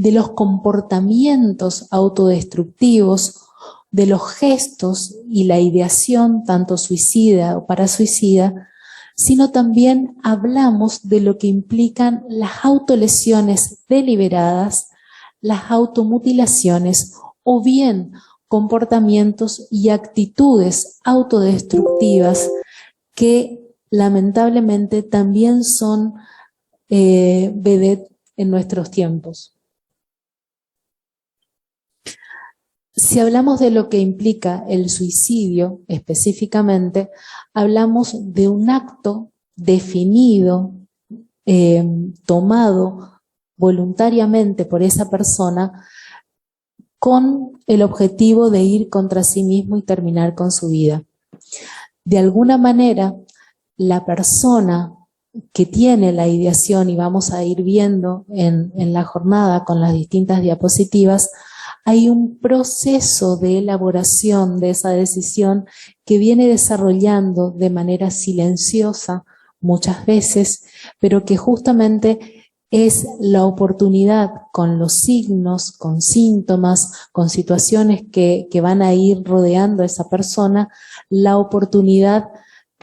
de los comportamientos autodestructivos, de los gestos y la ideación, tanto suicida o parasuicida, sino también hablamos de lo que implican las autolesiones deliberadas, las automutilaciones o bien comportamientos y actitudes autodestructivas que lamentablemente también son vedette en nuestros tiempos. Si hablamos de lo que implica el suicidio específicamente, hablamos de un acto definido, tomado voluntariamente por esa persona con el objetivo de ir contra sí mismo y terminar con su vida. De alguna manera, la persona que tiene la ideación, y vamos a ir viendo en la jornada con las distintas diapositivas, hay un proceso de elaboración de esa decisión que viene desarrollando de manera silenciosa muchas veces, pero que justamente es la oportunidad con los signos, con síntomas, con situaciones que van a ir rodeando a esa persona, la oportunidad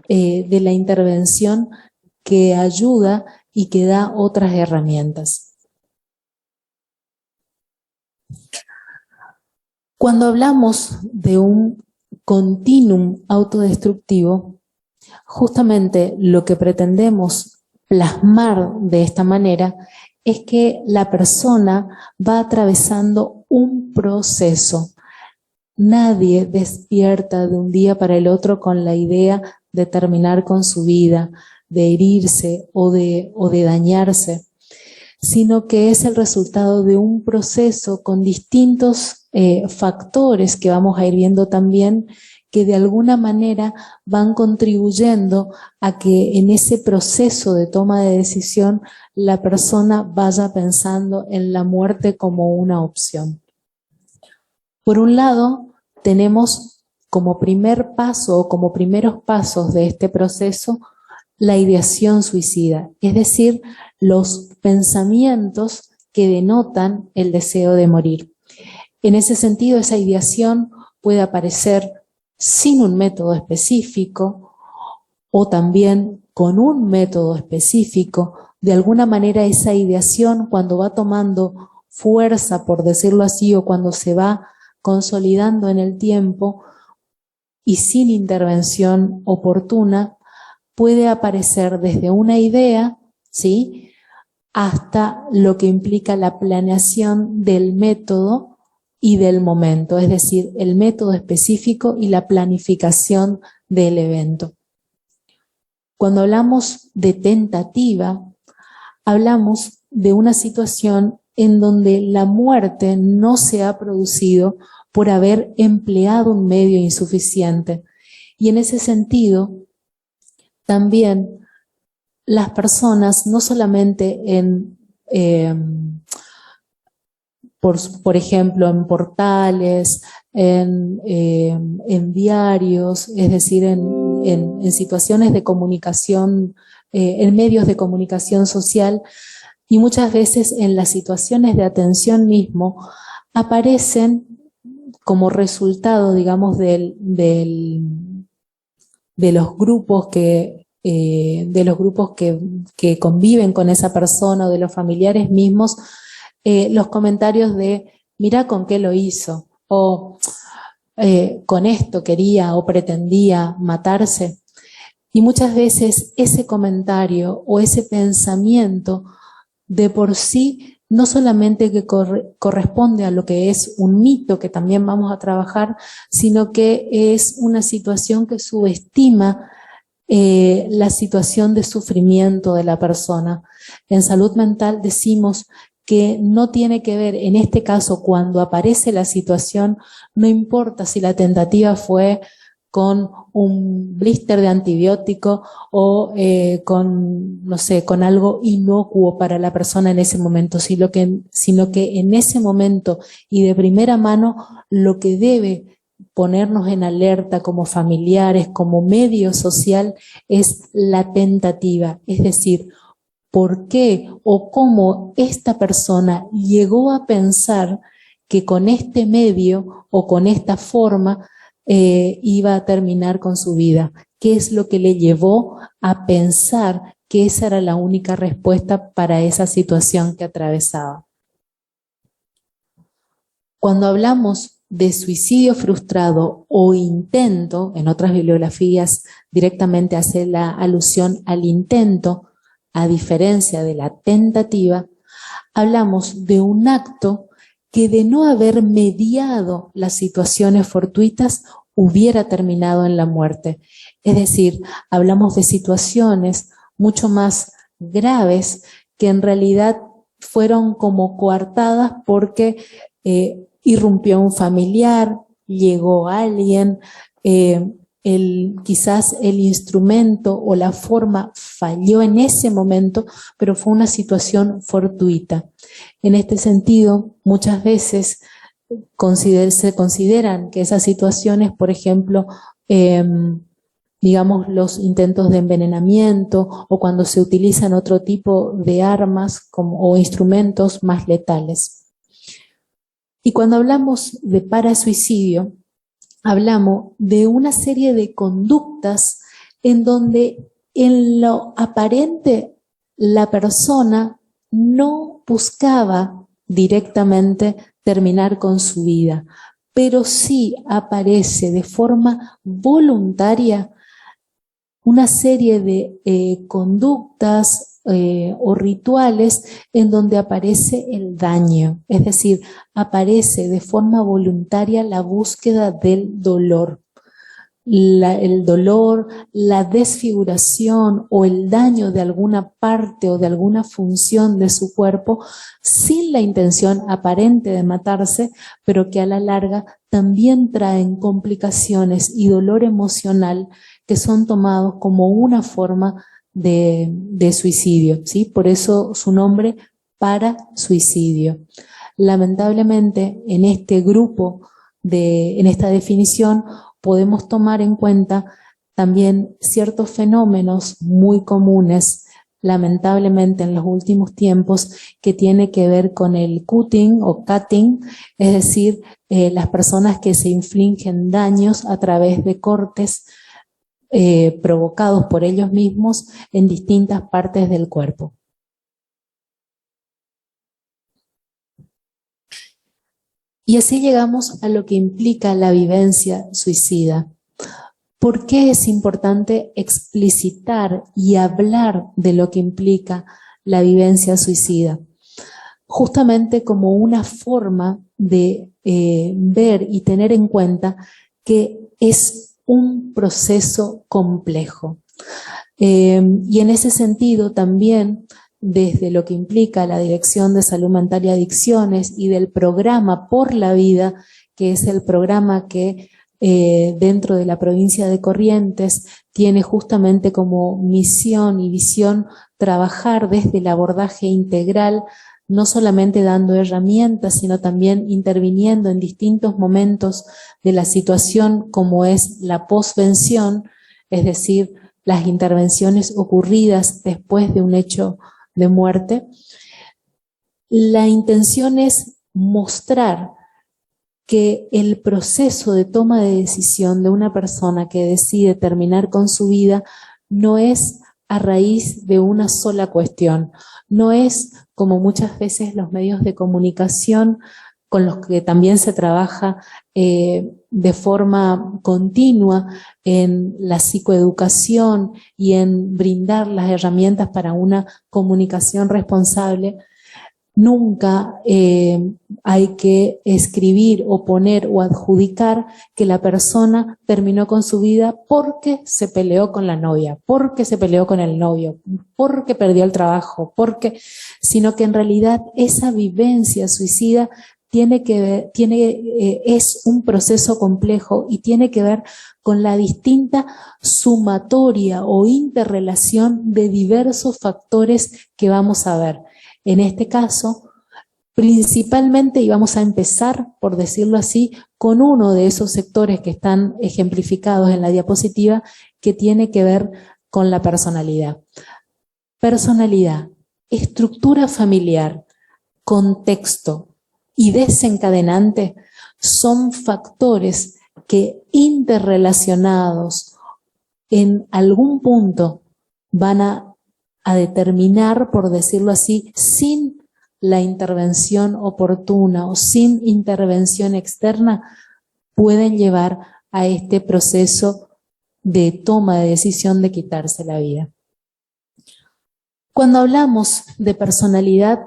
de la intervención que ayuda y que da otras herramientas. Cuando hablamos de un continuum autodestructivo, justamente lo que pretendemos plasmar de esta manera es que la persona va atravesando un proceso. Nadie despierta de un día para el otro con la idea de terminar con su vida, de herirse o de dañarse, sino que es el resultado de un proceso con distintos factores que vamos a ir viendo también, que de alguna manera van contribuyendo a que en ese proceso de toma de decisión la persona vaya pensando en la muerte como una opción. Por un lado, tenemos como primer paso o como primeros pasos de este proceso la ideación suicida, es decir, los pensamientos que denotan el deseo de morir. En ese sentido, esa ideación puede aparecer sin un método específico o también con un método específico. De alguna manera esa ideación, cuando va tomando fuerza, por decirlo así, o cuando se va consolidando en el tiempo y sin intervención oportuna, puede aparecer desde una idea, ¿sí?, hasta lo que implica la planeación del método y del momento, es decir, el método específico y la planificación del evento. Cuando hablamos de tentativa, hablamos de una situación en donde la muerte no se ha producido por haber empleado un medio insuficiente. Y en ese sentido, también las personas, no solamente por ejemplo, en portales, en diarios, es decir, en situaciones de comunicación, en medios de comunicación social, y muchas veces en las situaciones de atención mismo, aparecen como resultado, digamos, de los grupos que conviven con esa persona o de los familiares mismos, los comentarios de mirá con qué lo hizo, o con esto quería o pretendía matarse. Y muchas veces ese comentario o ese pensamiento de por sí no solamente que corresponde a lo que es un mito que también vamos a trabajar, sino que es una situación que subestima la situación de sufrimiento de la persona. En salud mental decimos que no tiene que ver, en este caso, cuando aparece la situación, no importa si la tentativa fue con un blister de antibiótico o con, no sé, con algo inocuo para la persona en ese momento, sino que en ese momento y de primera mano lo que debe ponernos en alerta como familiares, como medio social, es la tentativa, es decir, por qué o cómo esta persona llegó a pensar que con este medio o con esta forma iba a terminar con su vida. ¿Qué es lo que le llevó a pensar que esa era la única respuesta para esa situación que atravesaba? Cuando hablamos de suicidio frustrado o intento, en otras bibliografías directamente hace la alusión al intento, a diferencia de la tentativa, hablamos de un acto que de no haber mediado las situaciones fortuitas hubiera terminado en la muerte. Es decir, hablamos de situaciones mucho más graves que en realidad fueron como coartadas porque irrumpió un familiar, llegó alguien, quizás el instrumento o la forma falló en ese momento, pero fue una situación fortuita. En este sentido, muchas veces se consideran que esas situaciones, por ejemplo, digamos los intentos de envenenamiento o cuando se utilizan otro tipo de armas o instrumentos más letales. Y cuando hablamos de parasuicidio, hablamos de una serie de conductas en donde en lo aparente la persona no buscaba directamente terminar con su vida, pero sí aparece de forma voluntaria una serie de conductas o rituales en donde aparece el daño, es decir, aparece de forma voluntaria la búsqueda del dolor. El dolor, la desfiguración o el daño de alguna parte o de alguna función de su cuerpo sin la intención aparente de matarse, pero que a la larga también traen complicaciones y dolor emocional que son tomados como una forma de suicidio, ¿sí? Por eso su nombre, parasuicidio. Lamentablemente, en este grupo, en esta definición, podemos tomar en cuenta también ciertos fenómenos muy comunes, lamentablemente en los últimos tiempos, que tiene que ver con el cutting o cutting, es decir, las personas que se infligen daños a través de cortes provocados por ellos mismos en distintas partes del cuerpo. Y así llegamos a lo que implica la vivencia suicida. ¿Por qué es importante explicitar y hablar de lo que implica la vivencia suicida? Justamente como una forma de ver y tener en cuenta que es un proceso complejo. Y en ese sentido también, desde lo que implica la Dirección de Salud Mental y Adicciones y del programa Por la Vida, que es el programa que dentro de la provincia de Corrientes tiene justamente como misión y visión trabajar desde el abordaje integral, no solamente dando herramientas, sino también interviniendo en distintos momentos de la situación como es la posvención, es decir, las intervenciones ocurridas después de un hecho de muerte. La intención es mostrar que el proceso de toma de decisión de una persona que decide terminar con su vida no es a raíz de una sola cuestión, no es como muchas veces los medios de comunicación con los que también se trabaja de forma continua en la psicoeducación y en brindar las herramientas para una comunicación responsable. Nunca hay que escribir o poner o adjudicar que la persona terminó con su vida porque se peleó con la novia, porque se peleó con el novio, porque perdió el trabajo, sino que en realidad esa vivencia suicida es un proceso complejo y tiene que ver con la distinta sumatoria o interrelación de diversos factores que vamos a ver. En este caso, principalmente, y vamos a empezar, por decirlo así, con uno de esos sectores que están ejemplificados en la diapositiva, que tiene que ver con la personalidad. Personalidad, estructura familiar, contexto y desencadenante son factores que interrelacionados en algún punto van a determinar, por decirlo así, sin la intervención oportuna o sin intervención externa, pueden llevar a este proceso de toma de decisión de quitarse la vida. Cuando hablamos de personalidad,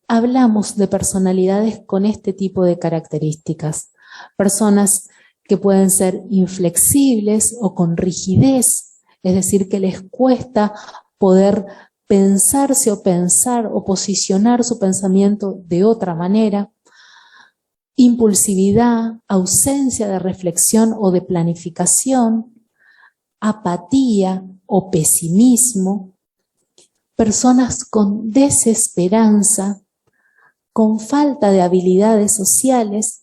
hablamos de personalidades con este tipo de características. Personas que pueden ser inflexibles o con rigidez, es decir, que les cuesta poder pensarse o pensar o posicionar su pensamiento de otra manera. Impulsividad, ausencia de reflexión o de planificación, apatía o pesimismo, personas con desesperanza, con falta de habilidades sociales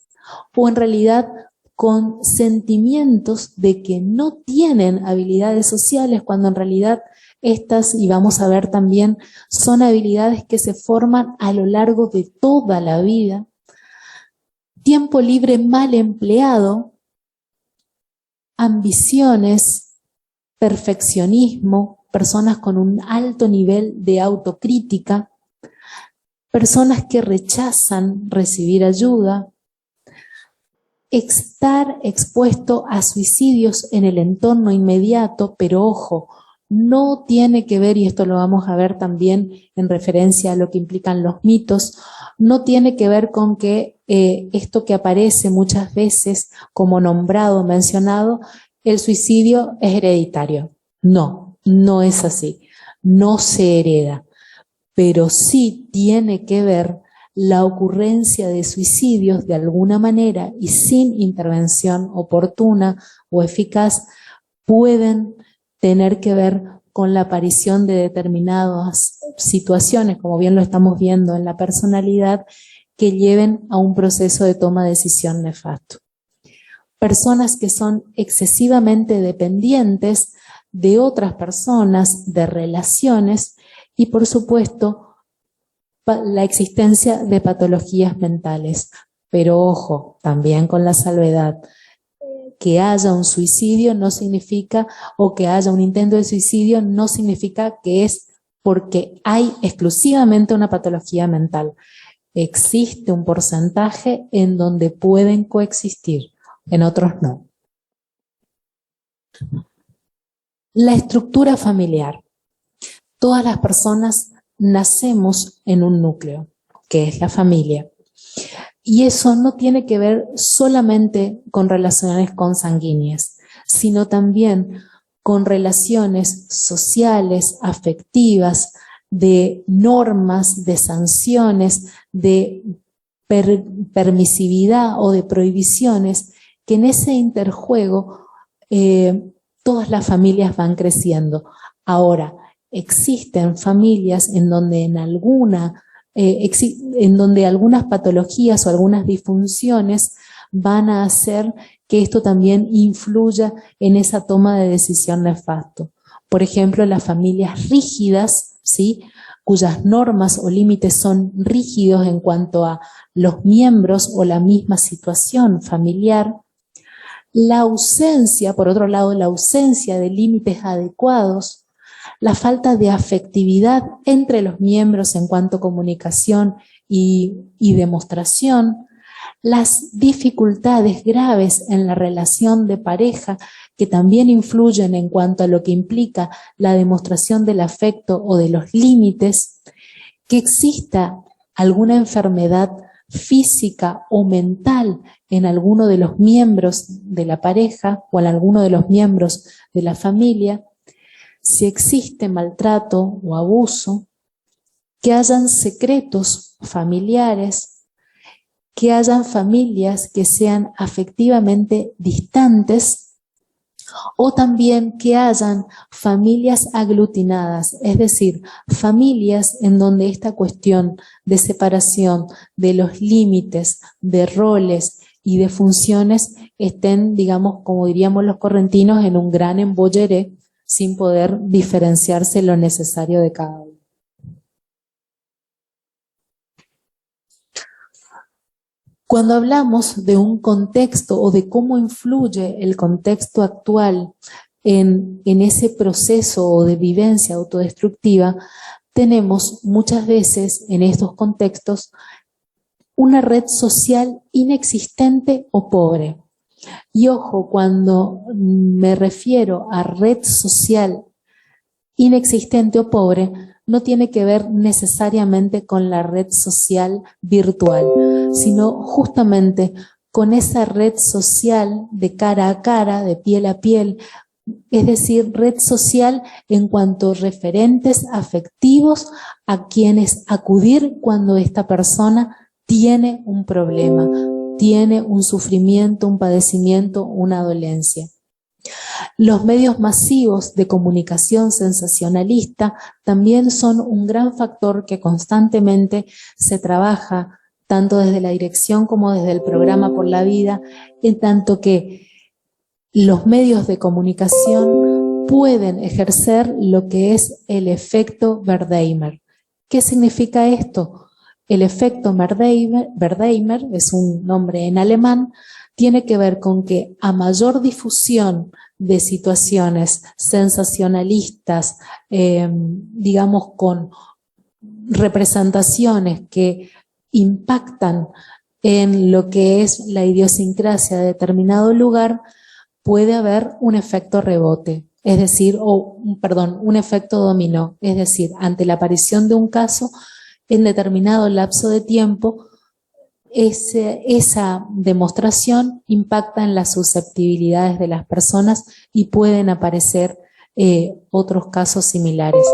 o en realidad con sentimientos de que no tienen habilidades sociales cuando en realidad estas, y vamos a ver también, son habilidades que se forman a lo largo de toda la vida. Tiempo libre mal empleado, ambiciones, perfeccionismo, personas con un alto nivel de autocrítica, personas que rechazan recibir ayuda, estar expuesto a suicidios en el entorno inmediato, pero ojo, no tiene que ver, y esto lo vamos a ver también en referencia a lo que implican los mitos, no tiene que ver con que esto que aparece muchas veces como nombrado, mencionado, el suicidio es hereditario. No, no es así, no se hereda, pero sí tiene que ver la ocurrencia de suicidios de alguna manera y sin intervención oportuna o eficaz pueden tener que ver con la aparición de determinadas situaciones, como bien lo estamos viendo en la personalidad, que lleven a un proceso de toma de decisión nefasto. Personas que son excesivamente dependientes de otras personas, de relaciones y por supuesto la existencia de patologías mentales. Pero ojo, también con la salvedad, que haya un suicidio no significa, o que haya un intento de suicidio no significa que es porque hay exclusivamente una patología mental. Existe un porcentaje en donde pueden coexistir, en otros no. La estructura familiar. Todas las personas nacemos en un núcleo, que es la familia. Y eso no tiene que ver solamente con relaciones consanguíneas, sino también con relaciones sociales, afectivas, de normas, de sanciones, de permisividad o de prohibiciones, que en ese interjuego todas las familias van creciendo. Ahora, existen familias en donde en donde algunas patologías o algunas disfunciones van a hacer que esto también influya en esa toma de decisión nefasto. Por ejemplo, las familias rígidas, ¿sí?, cuyas normas o límites son rígidos en cuanto a los miembros o la misma situación familiar. La ausencia, por otro lado, la ausencia de límites adecuados, la falta de afectividad entre los miembros en cuanto a comunicación y demostración, las dificultades graves en la relación de pareja que también influyen en cuanto a lo que implica la demostración del afecto o de los límites, que exista alguna enfermedad física o mental en alguno de los miembros de la pareja o en alguno de los miembros de la familia, si existe maltrato o abuso, que hayan secretos familiares, que hayan familias que sean afectivamente distantes o también que hayan familias aglutinadas, es decir, familias en donde esta cuestión de separación de los límites, de roles y de funciones estén, digamos, como diríamos los correntinos, en un gran embolleré, sin poder diferenciarse lo necesario de cada uno. Cuando hablamos de un contexto o de cómo influye el contexto actual en ese proceso de vivencia autodestructiva, tenemos muchas veces en estos contextos una red social inexistente o pobre. Y ojo, cuando me refiero a red social inexistente o pobre, no tiene que ver necesariamente con la red social virtual, sino justamente con esa red social de cara a cara, de piel a piel, es decir, red social en cuanto a referentes afectivos a quienes acudir cuando esta persona tiene un problema, tiene un sufrimiento, un padecimiento, una dolencia. Los medios masivos de comunicación sensacionalista también son un gran factor que constantemente se trabaja tanto desde la dirección como desde el programa Por la Vida, en tanto que los medios de comunicación pueden ejercer lo que es el efecto Wertheimer. ¿Qué significa esto? El efecto Wertheimer es un nombre en alemán, tiene que ver con que a mayor difusión de situaciones sensacionalistas, digamos con representaciones que impactan en lo que es la idiosincrasia de determinado lugar, puede haber un efecto rebote, es decir, un efecto dominó, es decir, ante la aparición de un caso, en determinado lapso de tiempo, esa demostración impacta en las susceptibilidades de las personas y pueden aparecer otros casos similares.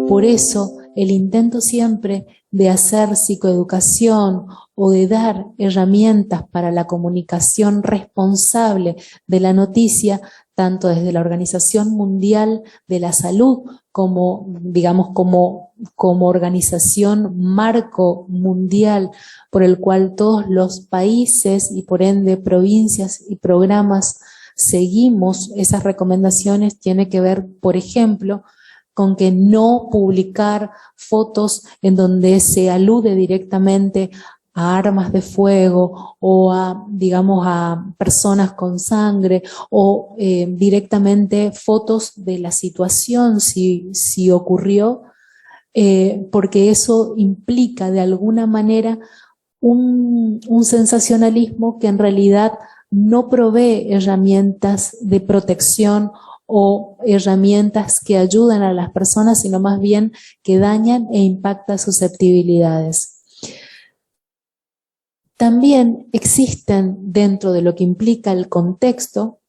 Por eso, el intento siempre de hacer psicoeducación o de dar herramientas para la comunicación responsable de la noticia, tanto desde la Organización Mundial de la Salud como, digamos, como organización marco mundial por el cual todos los países y por ende provincias y programas seguimos esas recomendaciones, tiene que ver, por ejemplo, con que no publicar fotos en donde se alude directamente a armas de fuego o a, digamos, a personas con sangre o directamente fotos de la situación si ocurrió, porque eso implica de alguna manera un sensacionalismo que en realidad no provee herramientas de protección o herramientas que ayudan a las personas, sino más bien que dañan e impactan susceptibilidades. También existen, dentro de lo que implica el contexto,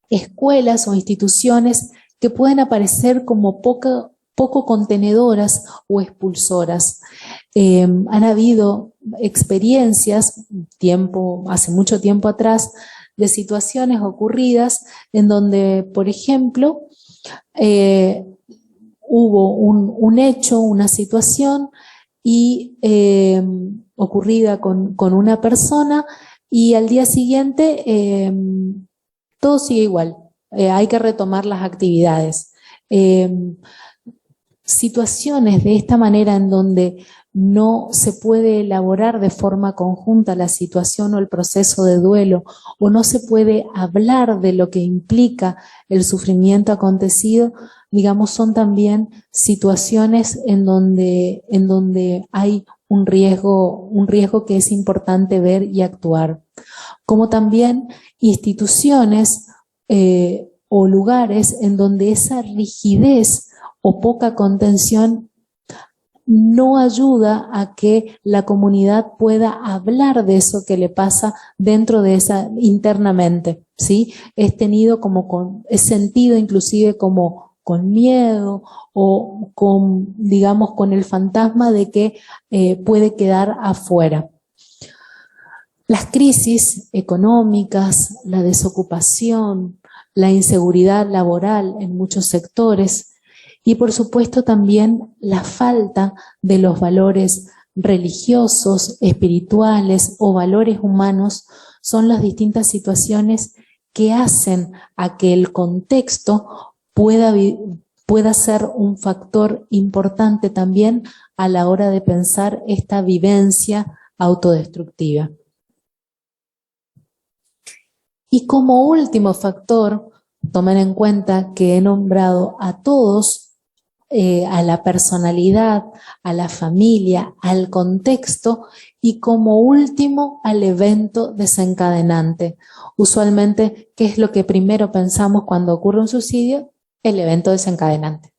escuelas o instituciones que pueden aparecer como poco contenedoras o expulsoras. Han habido experiencias, hace mucho tiempo atrás, de situaciones ocurridas en donde, por ejemplo, hubo un hecho, una situación y ocurrida con una persona y al día siguiente todo sigue igual, hay que retomar las actividades. Situaciones de esta manera en donde no se puede elaborar de forma conjunta la situación o el proceso de duelo, o no se puede hablar de lo que implica el sufrimiento acontecido, digamos, son también situaciones en donde hay un riesgo que es importante ver y actuar. Como también instituciones o lugares en donde esa rigidez o poca contención no ayuda a que la comunidad pueda hablar de eso que le pasa dentro de esa internamente, ¿sí? Es sentido inclusive como con miedo o con, digamos, con el fantasma de que puede quedar afuera. Las crisis económicas, la desocupación, la inseguridad laboral en muchos sectores, y por supuesto también la falta de los valores religiosos, espirituales o valores humanos son las distintas situaciones que hacen a que el contexto pueda ser un factor importante también a la hora de pensar esta vivencia autodestructiva. Y como último factor, tomen en cuenta que he nombrado a todos, a la personalidad, a la familia, al contexto y como último al evento desencadenante. Usualmente, ¿qué es lo que primero pensamos cuando ocurre un suicidio? El evento desencadenante,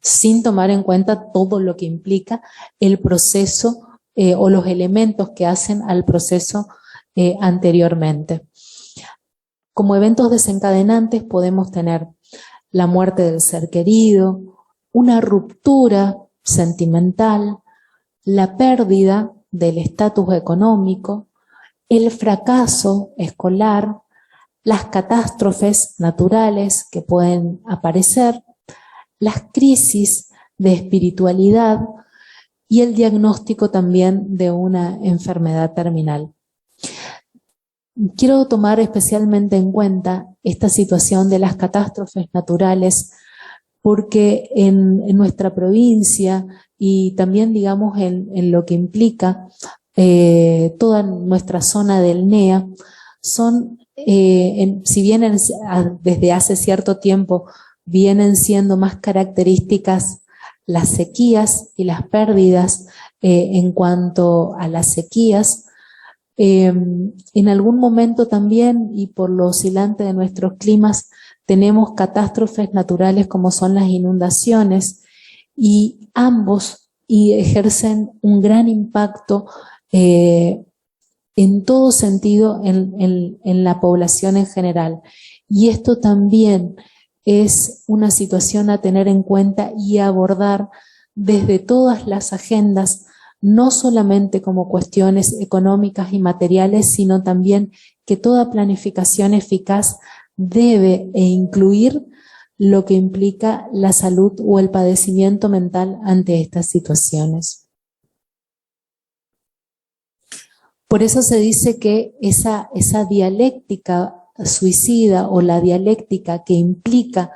sin tomar en cuenta todo lo que implica el proceso o los elementos que hacen al proceso anteriormente. Como eventos desencadenantes podemos tener la muerte del ser querido, una ruptura sentimental, la pérdida del estatus económico, el fracaso escolar, las catástrofes naturales que pueden aparecer, las crisis de espiritualidad y el diagnóstico también de una enfermedad terminal. Quiero tomar especialmente en cuenta esta situación de las catástrofes naturales porque en nuestra provincia y también, digamos, en lo que implica toda nuestra zona del NEA, son, si bien desde hace cierto tiempo vienen siendo más características las sequías y las pérdidas en cuanto a las sequías, en algún momento también, y por lo oscilante de nuestros climas, tenemos catástrofes naturales como son las inundaciones, y ambos ejercen un gran impacto en todo sentido en la población en general. Y esto también es una situación a tener en cuenta y a abordar desde todas las agendas, no solamente como cuestiones económicas y materiales, sino también que toda planificación eficaz debe incluir lo que implica la salud o el padecimiento mental ante estas situaciones. Por eso se dice que esa dialéctica suicida o la dialéctica que implica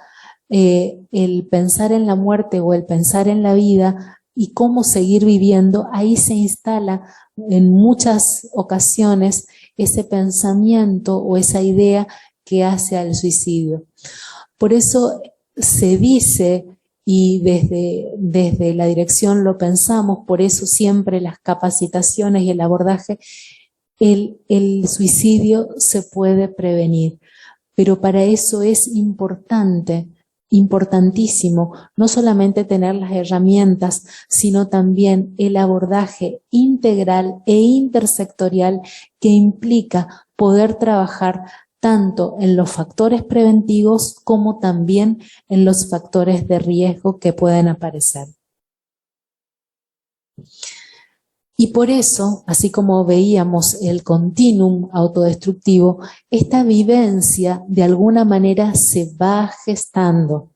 el pensar en la muerte o el pensar en la vida y cómo seguir viviendo, ahí se instala en muchas ocasiones ese pensamiento o esa idea que hace al suicidio. Por eso se dice, y desde la dirección lo pensamos, por eso siempre las capacitaciones y el abordaje, el suicidio se puede prevenir, pero para eso es importantísimo, no solamente tener las herramientas, sino también el abordaje integral e intersectorial que implica poder trabajar tanto en los factores preventivos como también en los factores de riesgo que pueden aparecer. Y por eso, así como veíamos el continuum autodestructivo, esta vivencia de alguna manera se va gestando.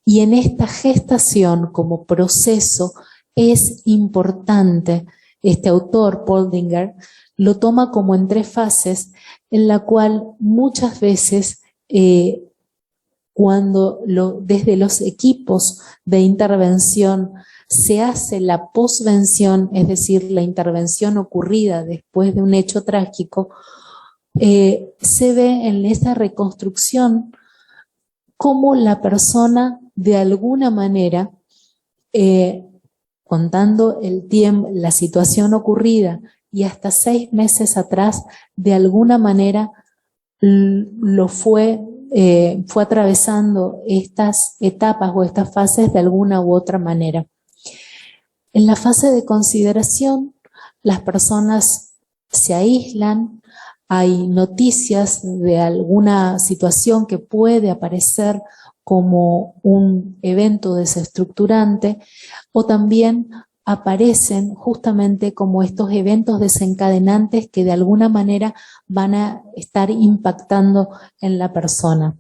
Y en esta gestación como proceso es importante, este autor, Poldinger, lo toma como en 3 fases, en la cual muchas veces cuando desde los equipos de intervención se hace la posvención, es decir, la intervención ocurrida después de un hecho trágico, se ve en esa reconstrucción cómo la persona de alguna manera, contando el tiempo, la situación ocurrida y hasta 6 meses atrás, de alguna manera lo fue atravesando estas etapas o estas fases de alguna u otra manera. En la fase de consideración, las personas se aíslan, hay noticias de alguna situación que puede aparecer como un evento desestructurante, o también aparecen justamente como estos eventos desencadenantes que de alguna manera van a estar impactando en la persona.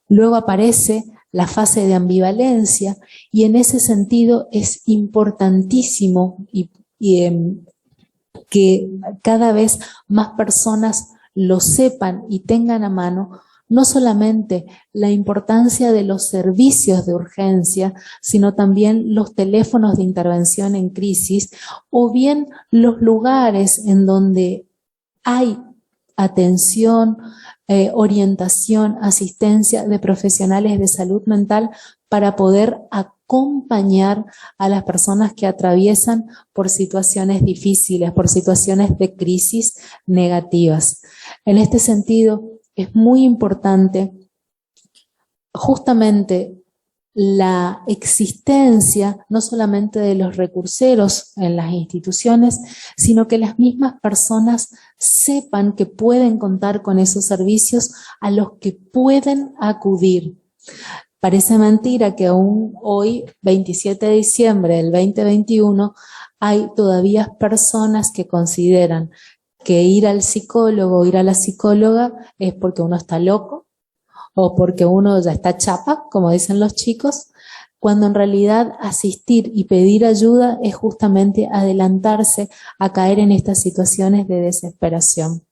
Luego aparece la fase de ambivalencia, y en ese sentido es importantísimo que cada vez más personas lo sepan y tengan a mano no solamente la importancia de los servicios de urgencia, sino también los teléfonos de intervención en crisis, o bien los lugares en donde hay atención, orientación, asistencia de profesionales de salud mental para poder acompañar a las personas que atraviesan por situaciones difíciles, por situaciones de crisis negativas. En este sentido, es muy importante justamente la existencia no solamente de los recurseros en las instituciones, sino que las mismas personas sepan que pueden contar con esos servicios a los que pueden acudir. Parece mentira que aún hoy, 27 de diciembre del 2021, hay todavía personas que consideran que ir al psicólogo o ir a la psicóloga es porque uno está loco, o porque uno ya está chapa, como dicen los chicos, cuando en realidad asistir y pedir ayuda es justamente adelantarse a caer en estas situaciones de desesperación.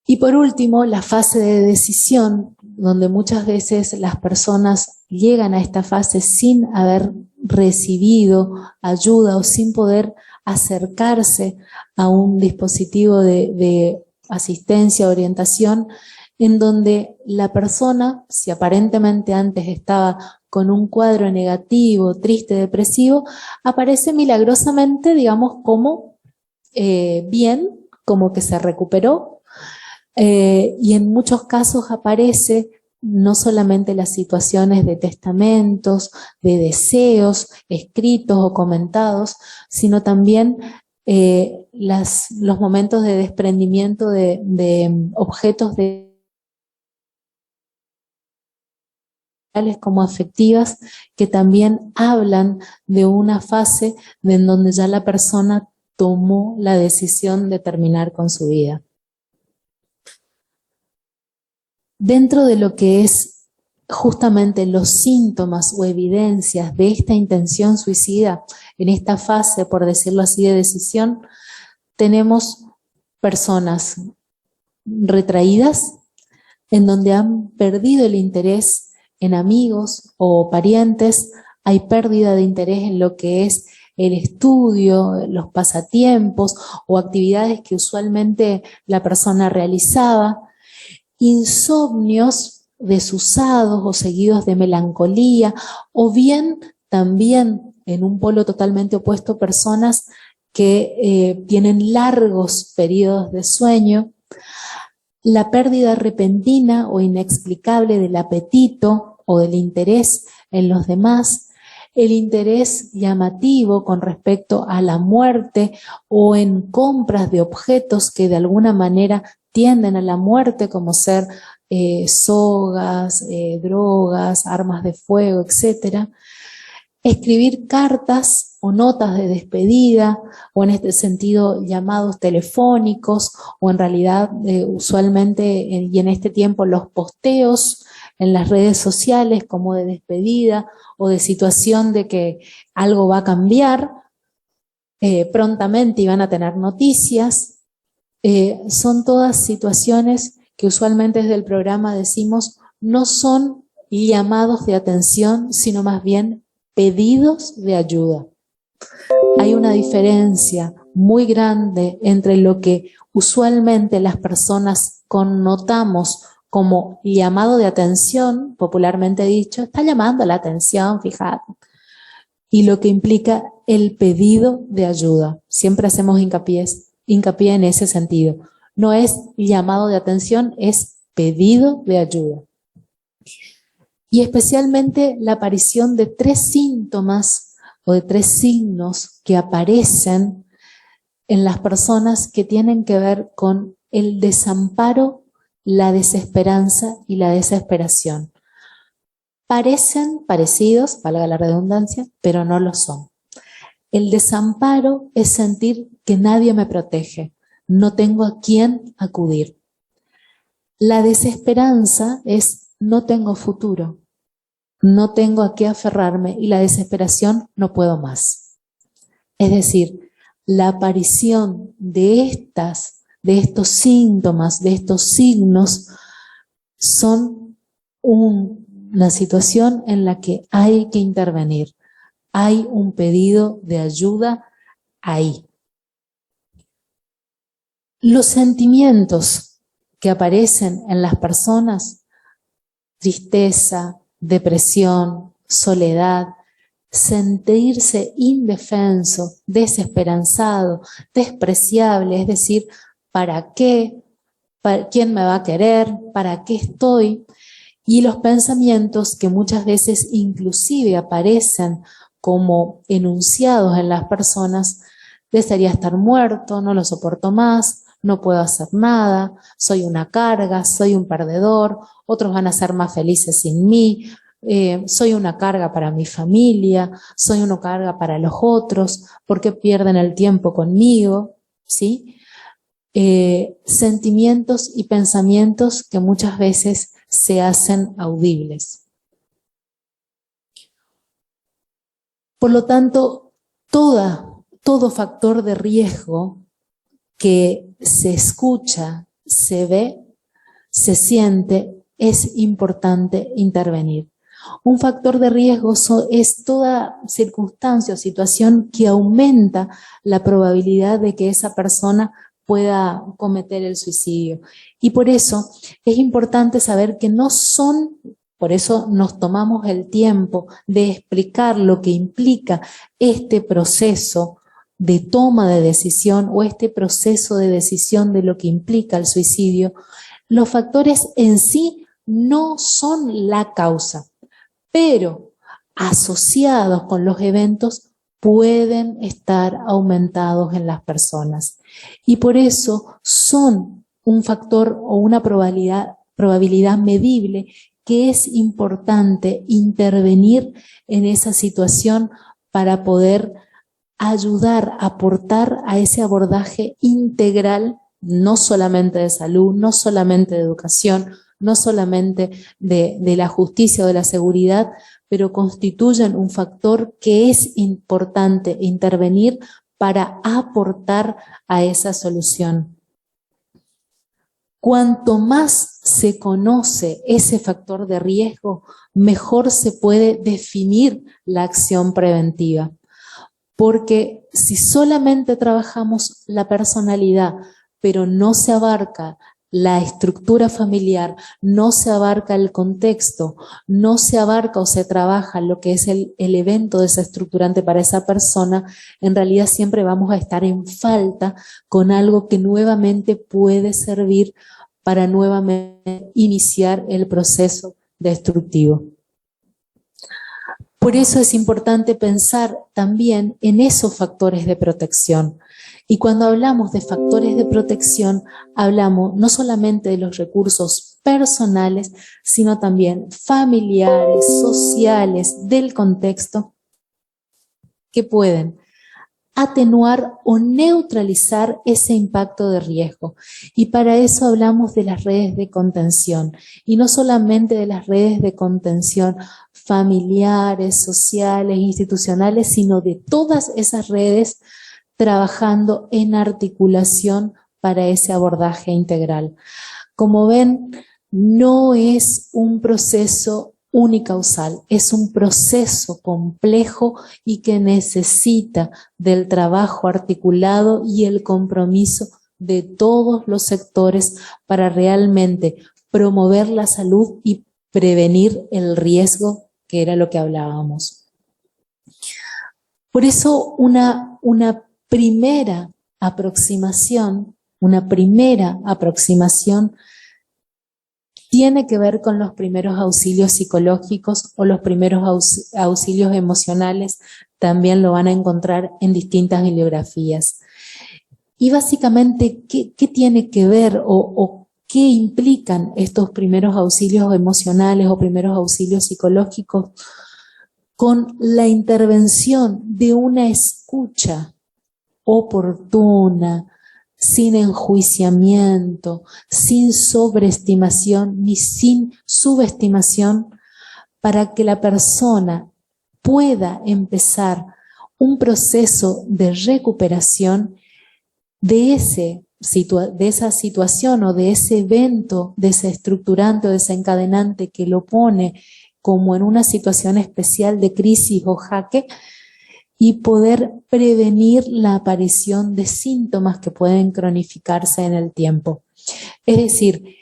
Y por último, la fase de decisión, donde muchas veces las personas llegan a esta fase sin haber recibido ayuda o sin poder acercarse a un dispositivo de asistencia, orientación, en donde la persona, si aparentemente antes estaba con un cuadro negativo, triste, depresivo, aparece milagrosamente, digamos, como bien, como que se recuperó, y en muchos casos aparece no solamente las situaciones de testamentos, de deseos escritos o comentados, sino también los momentos de desprendimiento de objetos como afectivas, que también hablan de una fase en donde ya la persona tomó la decisión de terminar con su vida. Dentro de lo que es justamente los síntomas o evidencias de esta intención suicida, en esta fase, por decirlo así, de decisión, tenemos personas retraídas, en donde han perdido el interés en amigos o parientes, hay pérdida de interés en lo que es el estudio, los pasatiempos o actividades que usualmente la persona realizaba, insomnios desusados o seguidos de melancolía, o bien también en un polo totalmente opuesto, personas que tienen largos periodos de sueño, la pérdida repentina o inexplicable del apetito o del interés en los demás, el interés llamativo con respecto a la muerte o en compras de objetos que de alguna manera tienden a la muerte, como ser sogas, drogas, armas de fuego, etc. Escribir cartas o notas de despedida, o en este sentido llamados telefónicos, o en realidad usualmente y en este tiempo los posteos en las redes sociales como de despedida o de situación de que algo va a cambiar prontamente y van a tener noticias. Son todas situaciones que usualmente desde el programa decimos no son llamados de atención, sino más bien pedidos de ayuda. Hay una diferencia muy grande entre lo que usualmente las personas connotamos como llamado de atención, popularmente dicho, está llamando la atención, fíjate, y lo que implica el pedido de ayuda. Siempre hacemos hincapié en ese sentido. No es llamado de atención, es pedido de ayuda. Y especialmente la aparición de 3 síntomas o de 3 signos que aparecen en las personas que tienen que ver con el desamparo, la desesperanza y la desesperación. Parecen parecidos, valga la redundancia, pero no lo son. El desamparo es sentir que nadie me protege, no tengo a quién acudir. La desesperanza es no tengo futuro, no tengo a qué aferrarme, y la desesperación no puedo más. Es decir, la aparición de estos síntomas, de estos signos, son una situación en la que hay que intervenir. Hay un pedido de ayuda ahí. Los sentimientos que aparecen en las personas, tristeza, depresión, soledad, sentirse indefenso, desesperanzado, despreciable, es decir, ¿para qué? ¿Quién me va a querer? ¿Para qué estoy? Y los pensamientos que muchas veces inclusive aparecen como enunciados en las personas: desearía estar muerto, no lo soporto más, no puedo hacer nada, soy una carga, soy un perdedor, otros van a ser más felices sin mí, soy una carga para mi familia, soy una carga para los otros, ¿por qué pierden el tiempo conmigo? ¿Sí? Sentimientos y pensamientos que muchas veces se hacen audibles. Por lo tanto, todo factor de riesgo que se escucha, se ve, se siente, es importante intervenir. Un factor de riesgo es toda circunstancia o situación que aumenta la probabilidad de que esa persona pueda cometer el suicidio. Y por eso es importante saber que no son, por eso nos tomamos el tiempo de explicar lo que implica este proceso de toma de decisión o este proceso de decisión de lo que implica el suicidio. Los factores en sí no son la causa, pero asociados con los eventos pueden estar aumentados en las personas. Y por eso son un factor o una probabilidad medible que es importante intervenir en esa situación para poder ayudar, aportar a ese abordaje integral, no solamente de salud, no solamente de educación, no solamente de la justicia o de la seguridad, pero constituyen un factor que es importante intervenir para aportar a esa solución. Cuanto más se conoce ese factor de riesgo, mejor se puede definir la acción preventiva. Porque si solamente trabajamos la personalidad, pero no se abarca la estructura familiar, no se abarca el contexto, no se abarca o se trabaja lo que es el evento desestructurante para esa persona, en realidad siempre vamos a estar en falta con algo que nuevamente puede servir para nuevamente iniciar el proceso destructivo. Por eso es importante pensar también en esos factores de protección. Y cuando hablamos de factores de protección, hablamos no solamente de los recursos personales, sino también familiares, sociales, del contexto, que pueden atenuar o neutralizar ese impacto de riesgo. Y para eso hablamos de las redes de contención. Y no solamente de las redes de contención familiares, sociales, institucionales, sino de todas esas redes trabajando en articulación para ese abordaje integral. Como ven, no es un proceso unicausal, es un proceso complejo y que necesita del trabajo articulado y el compromiso de todos los sectores para realmente promover la salud y prevenir el riesgo, que era lo que hablábamos. Por eso una primera aproximación tiene que ver con los primeros auxilios psicológicos o los primeros auxilios emocionales. También lo van a encontrar en distintas bibliografías. Y básicamente, ¿qué tiene que ver o qué implican estos primeros auxilios emocionales o primeros auxilios psicológicos? Con la intervención de una escucha oportuna, sin enjuiciamiento, sin sobreestimación ni sin subestimación, para que la persona pueda empezar un proceso de recuperación de esa situación o de ese evento desestructurante o desencadenante que lo pone como en una situación especial de crisis o jaque, y poder prevenir la aparición de síntomas que pueden cronificarse en el tiempo. Es decir,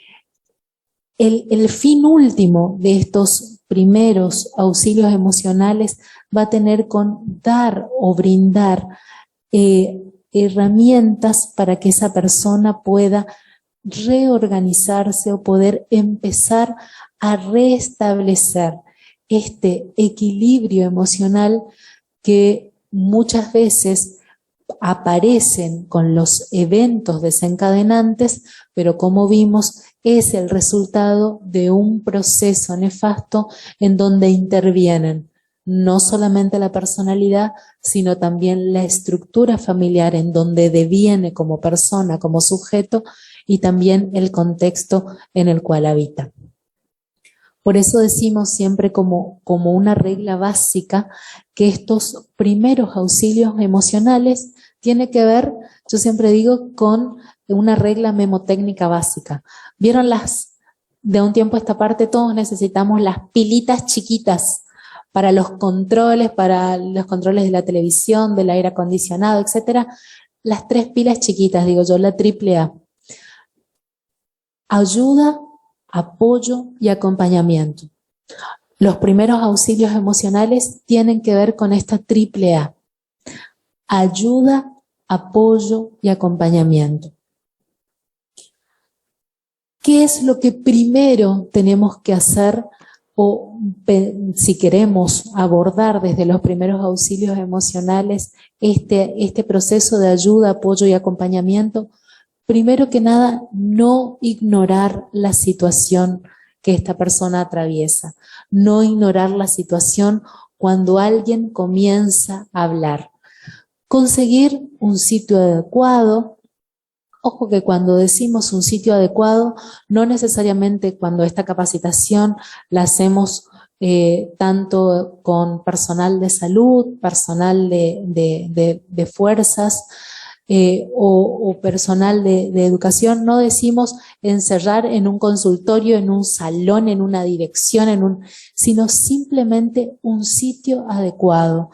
el fin último de estos primeros auxilios emocionales va a tener con dar o brindar herramientas para que esa persona pueda reorganizarse o poder empezar a restablecer este equilibrio emocional que muchas veces aparecen con los eventos desencadenantes, pero como vimos, es el resultado de un proceso nefasto en donde intervienen no solamente la personalidad, sino también la estructura familiar en donde deviene como persona, como sujeto, y también el contexto en el cual habita. Por eso decimos siempre como una regla básica que estos primeros auxilios emocionales tienen que ver, yo siempre digo, con una regla memotécnica básica. ¿Vieron de un tiempo a esta parte todos necesitamos las pilitas chiquitas para los controles de la televisión, del aire acondicionado, etcétera? Las 3 pilas chiquitas, digo yo, la AAA. Ayuda, apoyo y acompañamiento. Los primeros auxilios emocionales tienen que ver con esta AAA. Ayuda, apoyo y acompañamiento. ¿Qué es lo que primero tenemos que hacer o si queremos abordar desde los primeros auxilios emocionales este proceso de ayuda, apoyo y acompañamiento? Primero que nada, no ignorar la situación que esta persona atraviesa, no ignorar la situación cuando alguien comienza a hablar. Conseguir un sitio adecuado. Ojo que cuando decimos un sitio adecuado, no necesariamente cuando esta capacitación la hacemos tanto con personal de salud, personal de fuerzas, o personal de educación, no decimos encerrar en un consultorio, en un salón, en una dirección, sino simplemente un sitio adecuado.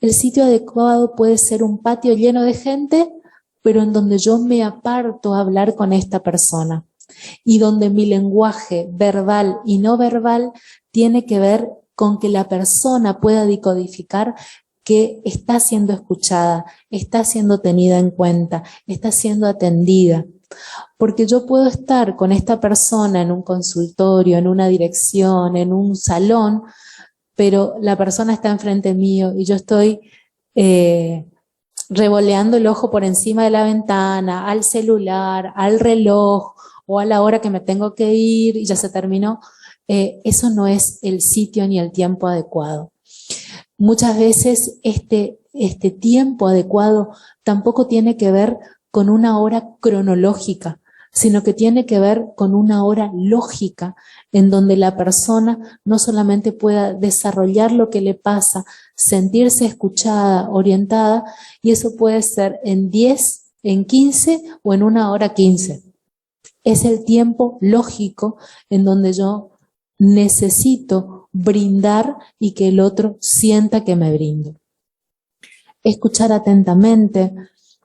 El sitio adecuado puede ser un patio lleno de gente, pero en donde yo me aparto a hablar con esta persona y donde mi lenguaje verbal y no verbal tiene que ver con que la persona pueda decodificar que está siendo escuchada, está siendo tenida en cuenta, está siendo atendida. Porque yo puedo estar con esta persona en un consultorio, en una dirección, en un salón, pero la persona está enfrente mío y yo estoy revoleando el ojo por encima de la ventana, al celular, al reloj o a la hora que me tengo que ir y ya se terminó. Eso no es el sitio ni el tiempo adecuado. Muchas veces este tiempo adecuado tampoco tiene que ver con una hora cronológica, sino que tiene que ver con una hora lógica en donde la persona no solamente pueda desarrollar lo que le pasa, sentirse escuchada, orientada, y eso puede ser en 10, en 15 o en 1 hora 15. Es el tiempo lógico en donde yo necesito brindar y que el otro sienta que me brindo. Escuchar atentamente,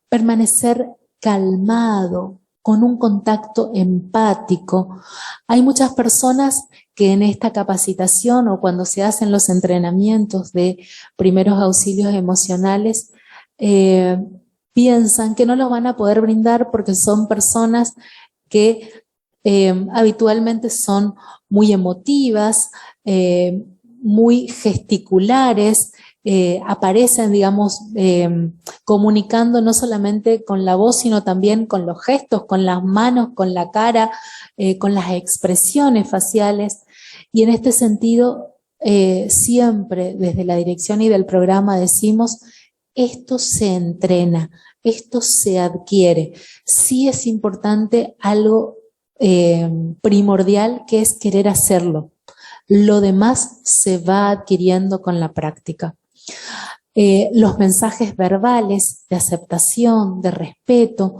permanecer calmado, con un contacto empático. Hay muchas personas que en esta capacitación o cuando se hacen los entrenamientos de primeros auxilios emocionales piensan que no los van a poder brindar porque son personas que habitualmente son muy emotivas, muy gesticulares, aparecen, digamos, comunicando no solamente con la voz, sino también con los gestos, con las manos, con la cara, con las expresiones faciales. Y en este sentido, siempre desde la dirección y del programa decimos, esto se entrena, esto se adquiere. Sí es importante algo primordial que es querer hacerlo. Lo demás se va adquiriendo con la práctica. Los mensajes verbales de aceptación, de respeto,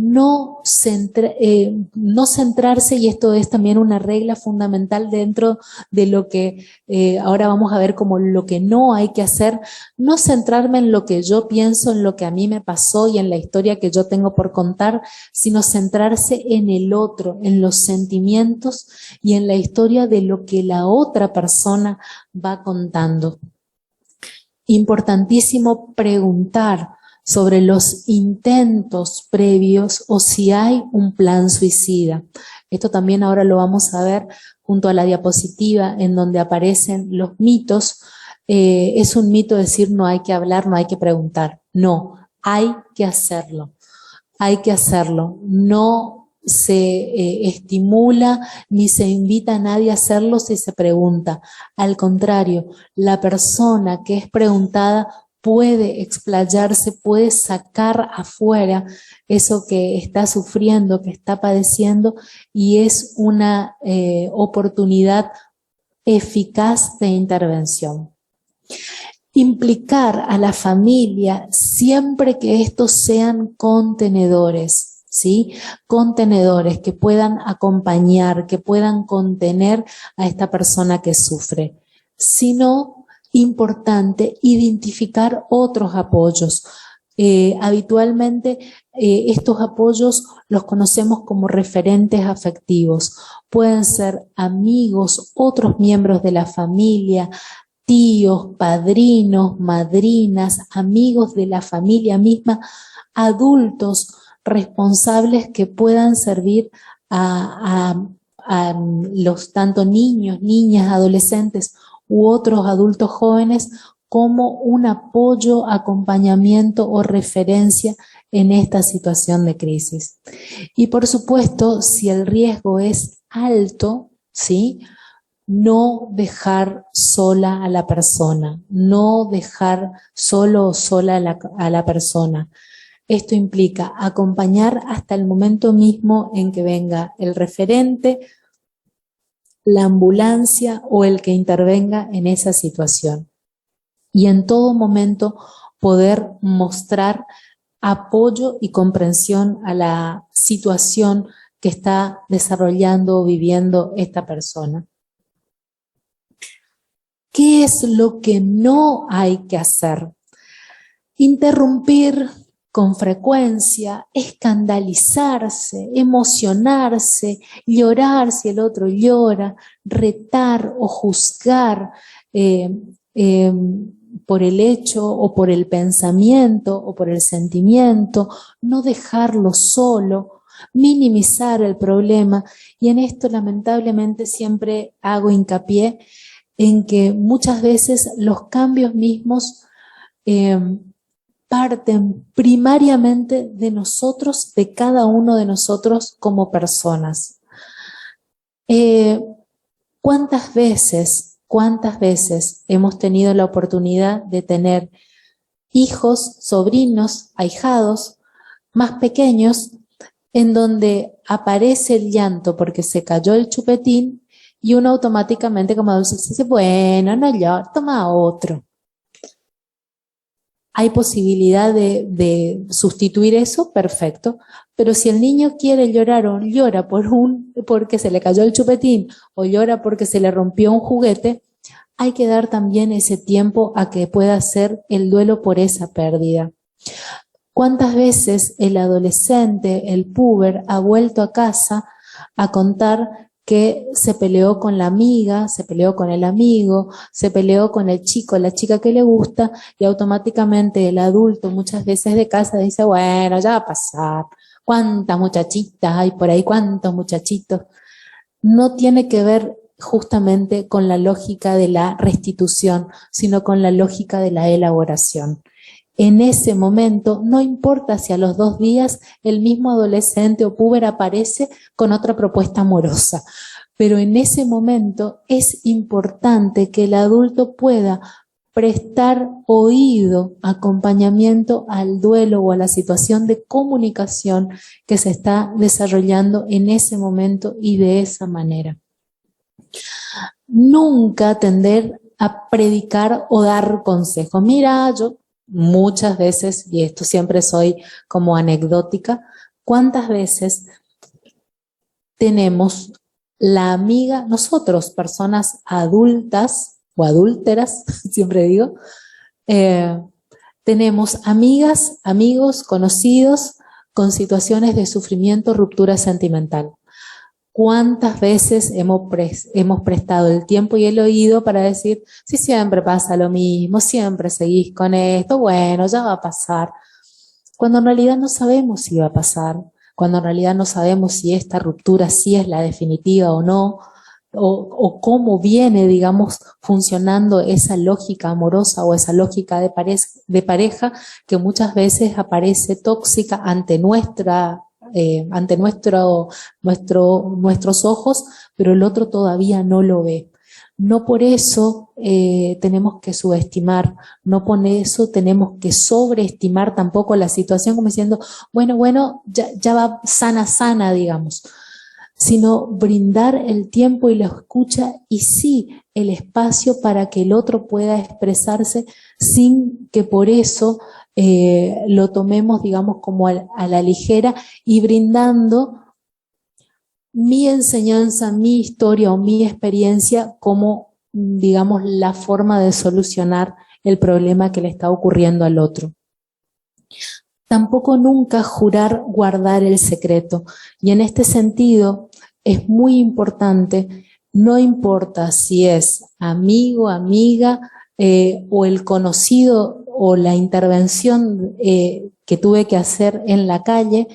no centrarse, y esto es también una regla fundamental dentro de lo que ahora vamos a ver como lo que no hay que hacer, no centrarme en lo que yo pienso, en lo que a mí me pasó y en la historia que yo tengo por contar, sino centrarse en el otro, en los sentimientos y en la historia de lo que la otra persona va contando. Importantísimo preguntar sobre los intentos previos o si hay un plan suicida. Esto también ahora lo vamos a ver junto a la diapositiva en donde aparecen los mitos. Es un mito decir no hay que hablar, no hay que preguntar. No, hay que hacerlo. Hay que hacerlo. No se estimula ni se invita a nadie a hacerlo si se pregunta. Al contrario, la persona que es preguntada puede explayarse, puede sacar afuera eso que está sufriendo, que está padeciendo, y es una oportunidad eficaz de intervención. Implicar a la familia siempre que estos sean contenedores, ¿sí? Contenedores que puedan acompañar, que puedan contener a esta persona que sufre. Si no, importante identificar otros apoyos. Habitualmente estos apoyos los conocemos como referentes afectivos. Pueden ser amigos, otros miembros de la familia, tíos, padrinos, madrinas, amigos de la familia misma, adultos responsables que puedan servir a los tanto niños, niñas, adolescentes u otros adultos jóvenes como un apoyo, acompañamiento o referencia en esta situación de crisis. Y por supuesto, si el riesgo es alto, ¿sí?, no dejar sola a la persona, no dejar solo o sola a la persona. Esto implica acompañar hasta el momento mismo en que venga el referente, la ambulancia o el que intervenga en esa situación. Y en todo momento poder mostrar apoyo y comprensión a la situación que está desarrollando o viviendo esta persona. ¿Qué es lo que no hay que hacer? Interrumpir con frecuencia, escandalizarse, emocionarse, llorar si el otro llora, retar o juzgar por el hecho o por el pensamiento o por el sentimiento, no dejarlo solo, minimizar el problema. Y en esto lamentablemente siempre hago hincapié en que muchas veces los cambios mismos parten primariamente de nosotros, de cada uno de nosotros como personas. ¿Cuántas veces hemos tenido la oportunidad de tener hijos, sobrinos, ahijados, más pequeños, en donde aparece el llanto porque se cayó el chupetín y uno automáticamente como adulto dice, bueno, no llores, toma otro? ¿Hay posibilidad de sustituir eso? Perfecto. Pero si el niño quiere llorar o llora porque se le cayó el chupetín o llora porque se le rompió un juguete, hay que dar también ese tiempo a que pueda hacer el duelo por esa pérdida. ¿Cuántas veces el adolescente, el puber, ha vuelto a casa a contar que se peleó con la amiga, se peleó con el amigo, se peleó con el chico, la chica que le gusta, y automáticamente el adulto muchas veces de casa dice, bueno, ya va a pasar, cuántas muchachitas hay por ahí, cuántos muchachitos? No tiene que ver justamente con la lógica de la restitución, sino con la lógica de la elaboración. En ese momento, no importa si a los 2 días el mismo adolescente o puber aparece con otra propuesta amorosa, pero en ese momento es importante que el adulto pueda prestar oído, acompañamiento al duelo o a la situación de comunicación que se está desarrollando en ese momento y de esa manera. Nunca tender a predicar o dar consejos. Mira, yo muchas veces, y esto siempre soy como anecdótica, ¿Cuántas veces tenemos la amiga, nosotros, personas adultas o adúlteras, siempre digo, tenemos amigas, amigos, conocidos con situaciones de sufrimiento, ruptura sentimental? ¿Cuántas veces hemos prestado el tiempo y el oído para decir, si siempre pasa lo mismo, siempre seguís con esto, bueno, ya va a pasar? Cuando en realidad no sabemos si va a pasar, cuando en realidad no sabemos si esta ruptura sí es la definitiva o no, o cómo viene, digamos, funcionando esa lógica amorosa o esa lógica de pareja que muchas veces aparece tóxica ante nuestros ojos, pero el otro todavía no lo ve. No por eso tenemos que subestimar, no por eso tenemos que sobreestimar tampoco la situación como diciendo, bueno, ya va sana, digamos, sino brindar el tiempo y la escucha y sí el espacio para que el otro pueda expresarse sin que por eso lo tomemos, digamos, como a la ligera y brindando mi enseñanza, mi historia o mi experiencia como, digamos, la forma de solucionar el problema que le está ocurriendo al otro. Tampoco nunca jurar guardar el secreto. Y en este sentido es muy importante, no importa si es amigo, amiga o el conocido o la intervención que tuve que hacer en la calle,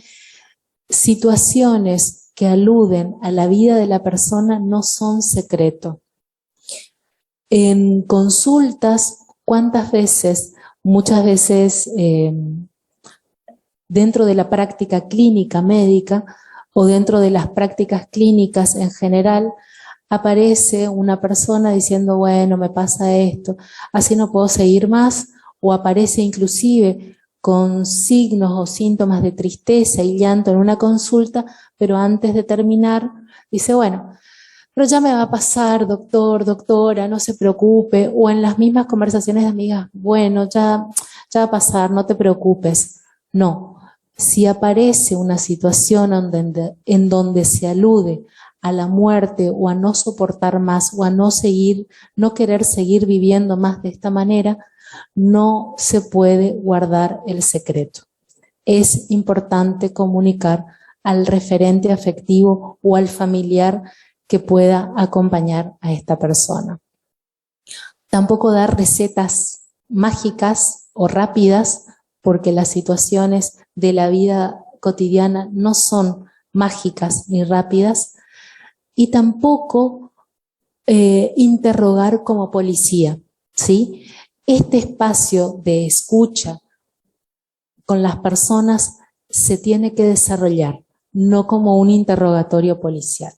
situaciones que aluden a la vida de la persona no son secreto. En consultas, ¿cuántas veces? Muchas veces dentro de la práctica clínica médica o dentro de las prácticas clínicas en general, aparece una persona diciendo, bueno, me pasa esto, así no puedo seguir más, o aparece inclusive con signos o síntomas de tristeza y llanto en una consulta, pero antes de terminar dice, bueno, pero ya me va a pasar, doctor, doctora, no se preocupe, o en las mismas conversaciones de amigas, bueno, ya va a pasar, no te preocupes. No, si aparece una situación en donde se alude a la muerte o a no soportar más o a no querer seguir viviendo más de esta manera, no se puede guardar el secreto. Es importante comunicar al referente afectivo o al familiar que pueda acompañar a esta persona. Tampoco dar recetas mágicas o rápidas, porque las situaciones de la vida cotidiana no son mágicas ni rápidas, y tampoco interrogar como policía, ¿sí? Este espacio de escucha con las personas se tiene que desarrollar, no como un interrogatorio policial.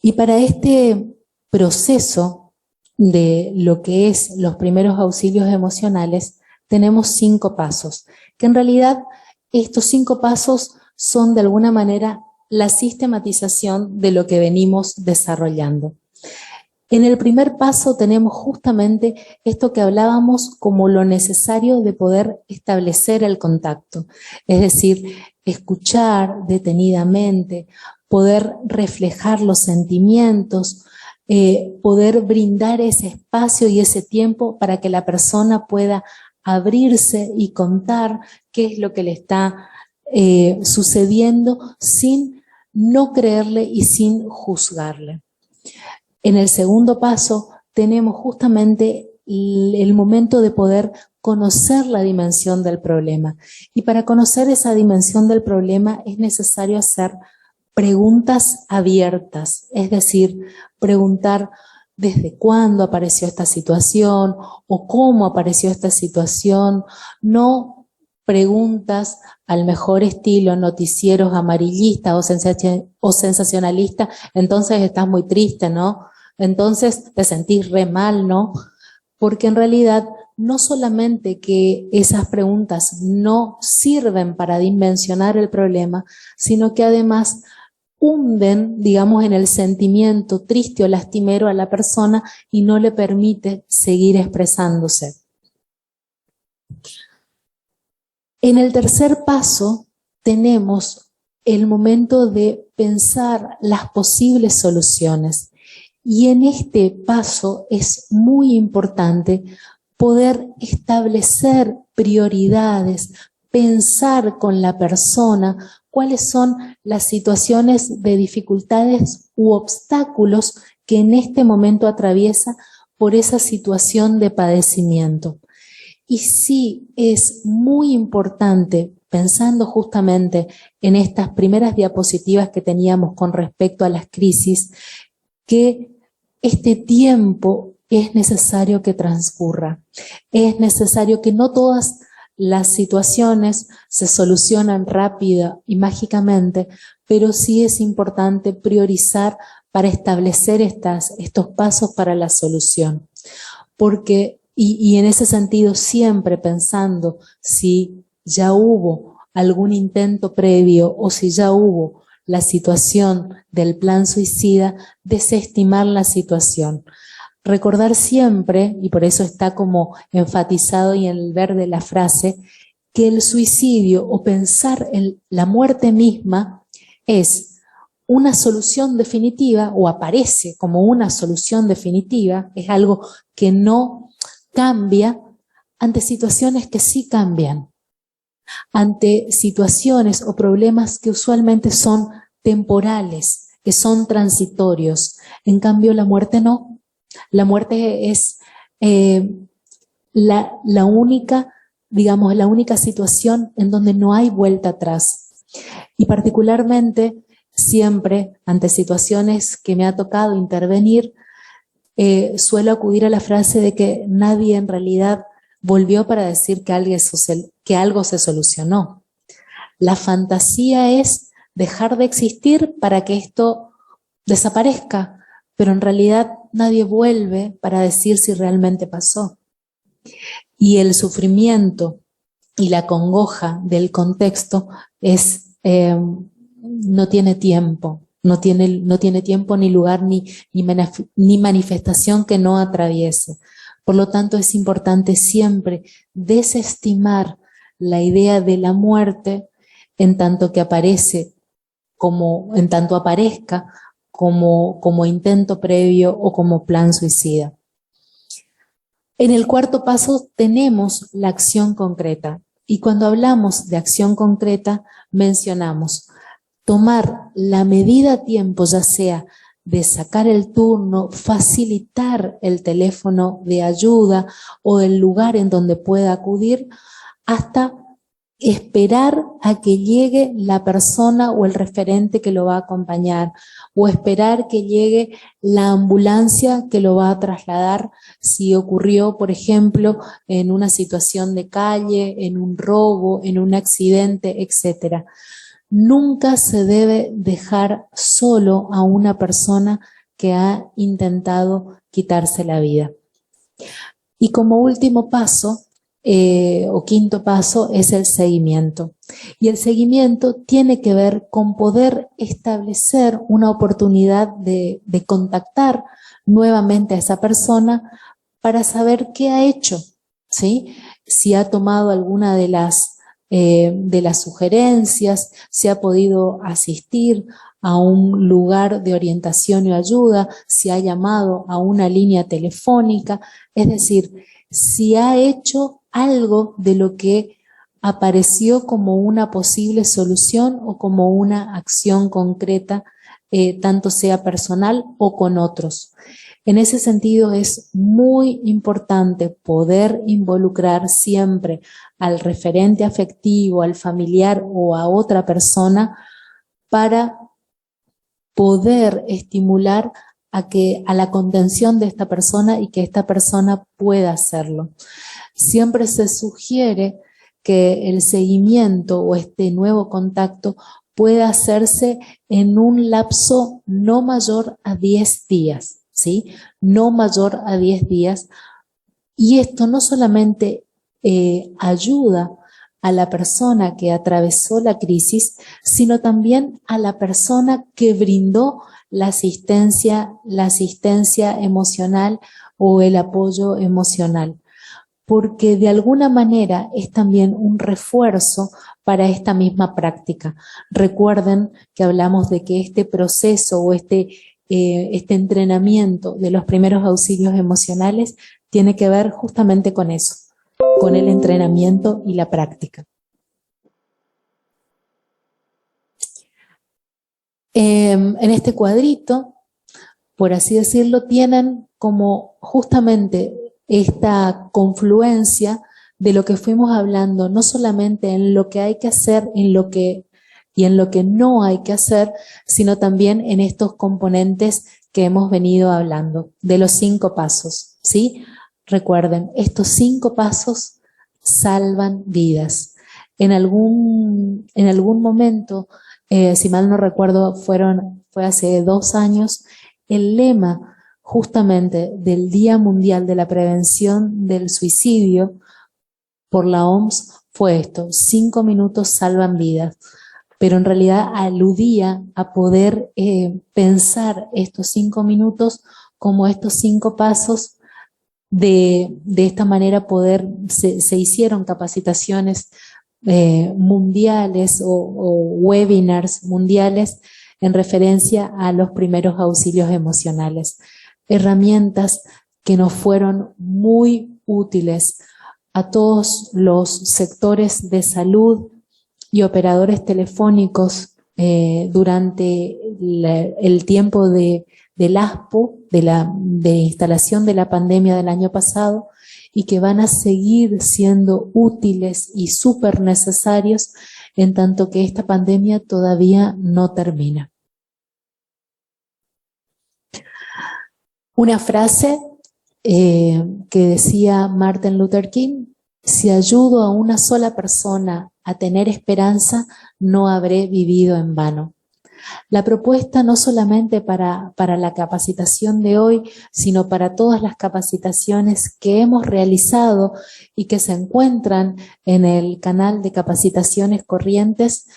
Y para este proceso de lo que es los primeros auxilios emocionales, tenemos 5 pasos, que en realidad estos 5 pasos son de alguna manera la sistematización de lo que venimos desarrollando. En el primer paso tenemos justamente esto que hablábamos como lo necesario de poder establecer el contacto, es decir, escuchar detenidamente, poder reflejar los sentimientos, poder brindar ese espacio y ese tiempo para que la persona pueda abrirse y contar qué es lo que le está sucediendo sin no creerle y sin juzgarle. En el segundo paso tenemos justamente el momento de poder conocer la dimensión del problema. Y para conocer esa dimensión del problema es necesario hacer preguntas abiertas, es decir, preguntar desde cuándo apareció esta situación o cómo apareció esta situación, no preguntas al mejor estilo noticieros amarillistas o sensacionalistas, entonces estás muy triste, ¿no? Entonces te sentís re mal, ¿no? Porque en realidad no solamente que esas preguntas no sirven para dimensionar el problema, sino que además hunden, digamos, en el sentimiento triste o lastimero a la persona y no le permite seguir expresándose. En el tercer paso tenemos el momento de pensar las posibles soluciones. Y en este paso es muy importante poder establecer prioridades, pensar con la persona cuáles son las situaciones de dificultades u obstáculos que en este momento atraviesa por esa situación de padecimiento. Y sí es muy importante, pensando justamente en estas primeras diapositivas que teníamos con respecto a las crisis, que este tiempo es necesario que transcurra. Es necesario que no todas las situaciones se solucionan rápida y mágicamente, pero sí es importante priorizar para establecer estos pasos para la solución. Porque, y en ese sentido, siempre pensando si ya hubo algún intento previo o si ya hubo la situación del plan suicida, desestimar la situación. Recordar siempre, y por eso está como enfatizado y en el verde la frase, que el suicidio o pensar en la muerte misma es una solución definitiva o aparece como una solución definitiva, es algo que no cambia ante situaciones que sí cambian, ante situaciones o problemas que usualmente son temporales, que son transitorios. En cambio, la muerte no. La muerte es la única, digamos, la única situación en donde no hay vuelta atrás. Y particularmente, siempre, ante situaciones que me ha tocado intervenir, suelo acudir a la frase de que nadie en realidad volvió para decir que algo se solucionó. La fantasía es dejar de existir para que esto desaparezca, pero en realidad nadie vuelve para decir si realmente pasó. Y el sufrimiento y la congoja del contexto no tiene tiempo. No tiene tiempo ni lugar ni manifestación que no atraviese. Por lo tanto, es importante siempre desestimar la idea de la muerte en tanto que aparezca como intento previo o como plan suicida. En el cuarto paso tenemos la acción concreta. Y cuando hablamos de acción concreta, mencionamos tomar la medida a tiempo, ya sea de sacar el turno, facilitar el teléfono de ayuda o el lugar en donde pueda acudir, hasta esperar a que llegue la persona o el referente que lo va a acompañar, o esperar que llegue la ambulancia que lo va a trasladar si ocurrió, por ejemplo, en una situación de calle, en un robo, en un accidente, etc. Nunca se debe dejar solo a una persona que ha intentado quitarse la vida. Y como último paso, o quinto paso, es el seguimiento. Y el seguimiento tiene que ver con poder establecer una oportunidad de contactar nuevamente a esa persona para saber qué ha hecho, ¿sí? Si ha tomado alguna de las sugerencias, si ha podido asistir a un lugar de orientación y ayuda, si ha llamado a una línea telefónica, es decir, si ha hecho algo de lo que apareció como una posible solución o como una acción concreta, tanto sea personal o con otros. En ese sentido es muy importante poder involucrar siempre al referente afectivo, al familiar o a otra persona para poder estimular a la contención de esta persona y que esta persona pueda hacerlo. Siempre se sugiere que el seguimiento o este nuevo contacto pueda hacerse en un lapso no mayor a 10 días, ¿sí? No mayor a 10 días. Y esto no solamente ayuda a la persona que atravesó la crisis, sino también a la persona que brindó la asistencia emocional o el apoyo emocional. porque de alguna manera es también un refuerzo para esta misma práctica. Recuerden que hablamos de que este proceso o este entrenamiento de los primeros auxilios emocionales tiene que ver justamente con eso, con el entrenamiento y la práctica. En este cuadrito, por así decirlo, tienen como justamente esta confluencia de lo que fuimos hablando, no solamente en lo que hay que hacer, en lo que no hay que hacer, sino también en estos componentes que hemos venido hablando, de los 5 pasos, ¿sí? Recuerden, estos 5 pasos salvan vidas. En algún momento, si mal no recuerdo, fue hace 2 años, el lema justamente del Día Mundial de la Prevención del Suicidio por la OMS fue esto: 5 minutos salvan vidas. Pero en realidad aludía a poder pensar estos 5 minutos como estos 5 pasos. De esta manera se hicieron capacitaciones mundiales o webinars mundiales en referencia a los primeros auxilios emocionales. Herramientas que nos fueron muy útiles a todos los sectores de salud y operadores telefónicos durante el tiempo del ASPO, de instalación de la pandemia del año pasado, y que van a seguir siendo útiles y súper necesarios en tanto que esta pandemia todavía no termina. Una frase que decía Martin Luther King: si ayudo a una sola persona a tener esperanza, no habré vivido en vano. La propuesta no solamente para la capacitación de hoy, sino para todas las capacitaciones que hemos realizado y que se encuentran en el canal de Capacitaciones Corrientes,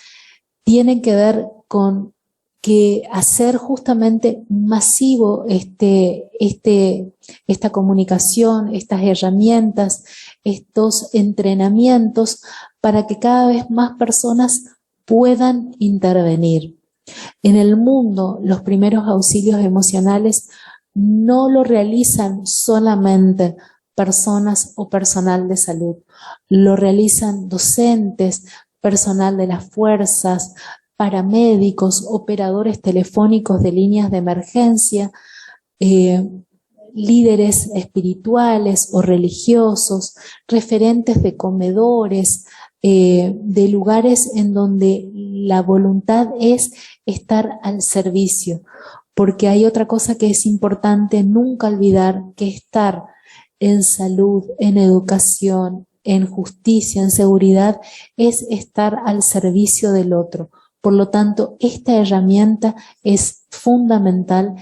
tienen que ver con que hacer justamente masivo esta comunicación, estas herramientas, estos entrenamientos, para que cada vez más personas puedan intervenir. En el mundo, los primeros auxilios emocionales no lo realizan solamente personas o personal de salud, lo realizan docentes, personal de las fuerzas, paramédicos, operadores telefónicos de líneas de emergencia, líderes espirituales o religiosos, referentes de comedores, de lugares en donde la voluntad es estar al servicio, porque hay otra cosa que es importante nunca olvidar, que estar en salud, en educación, en justicia, en seguridad, es estar al servicio del otro. Por lo tanto, esta herramienta es fundamental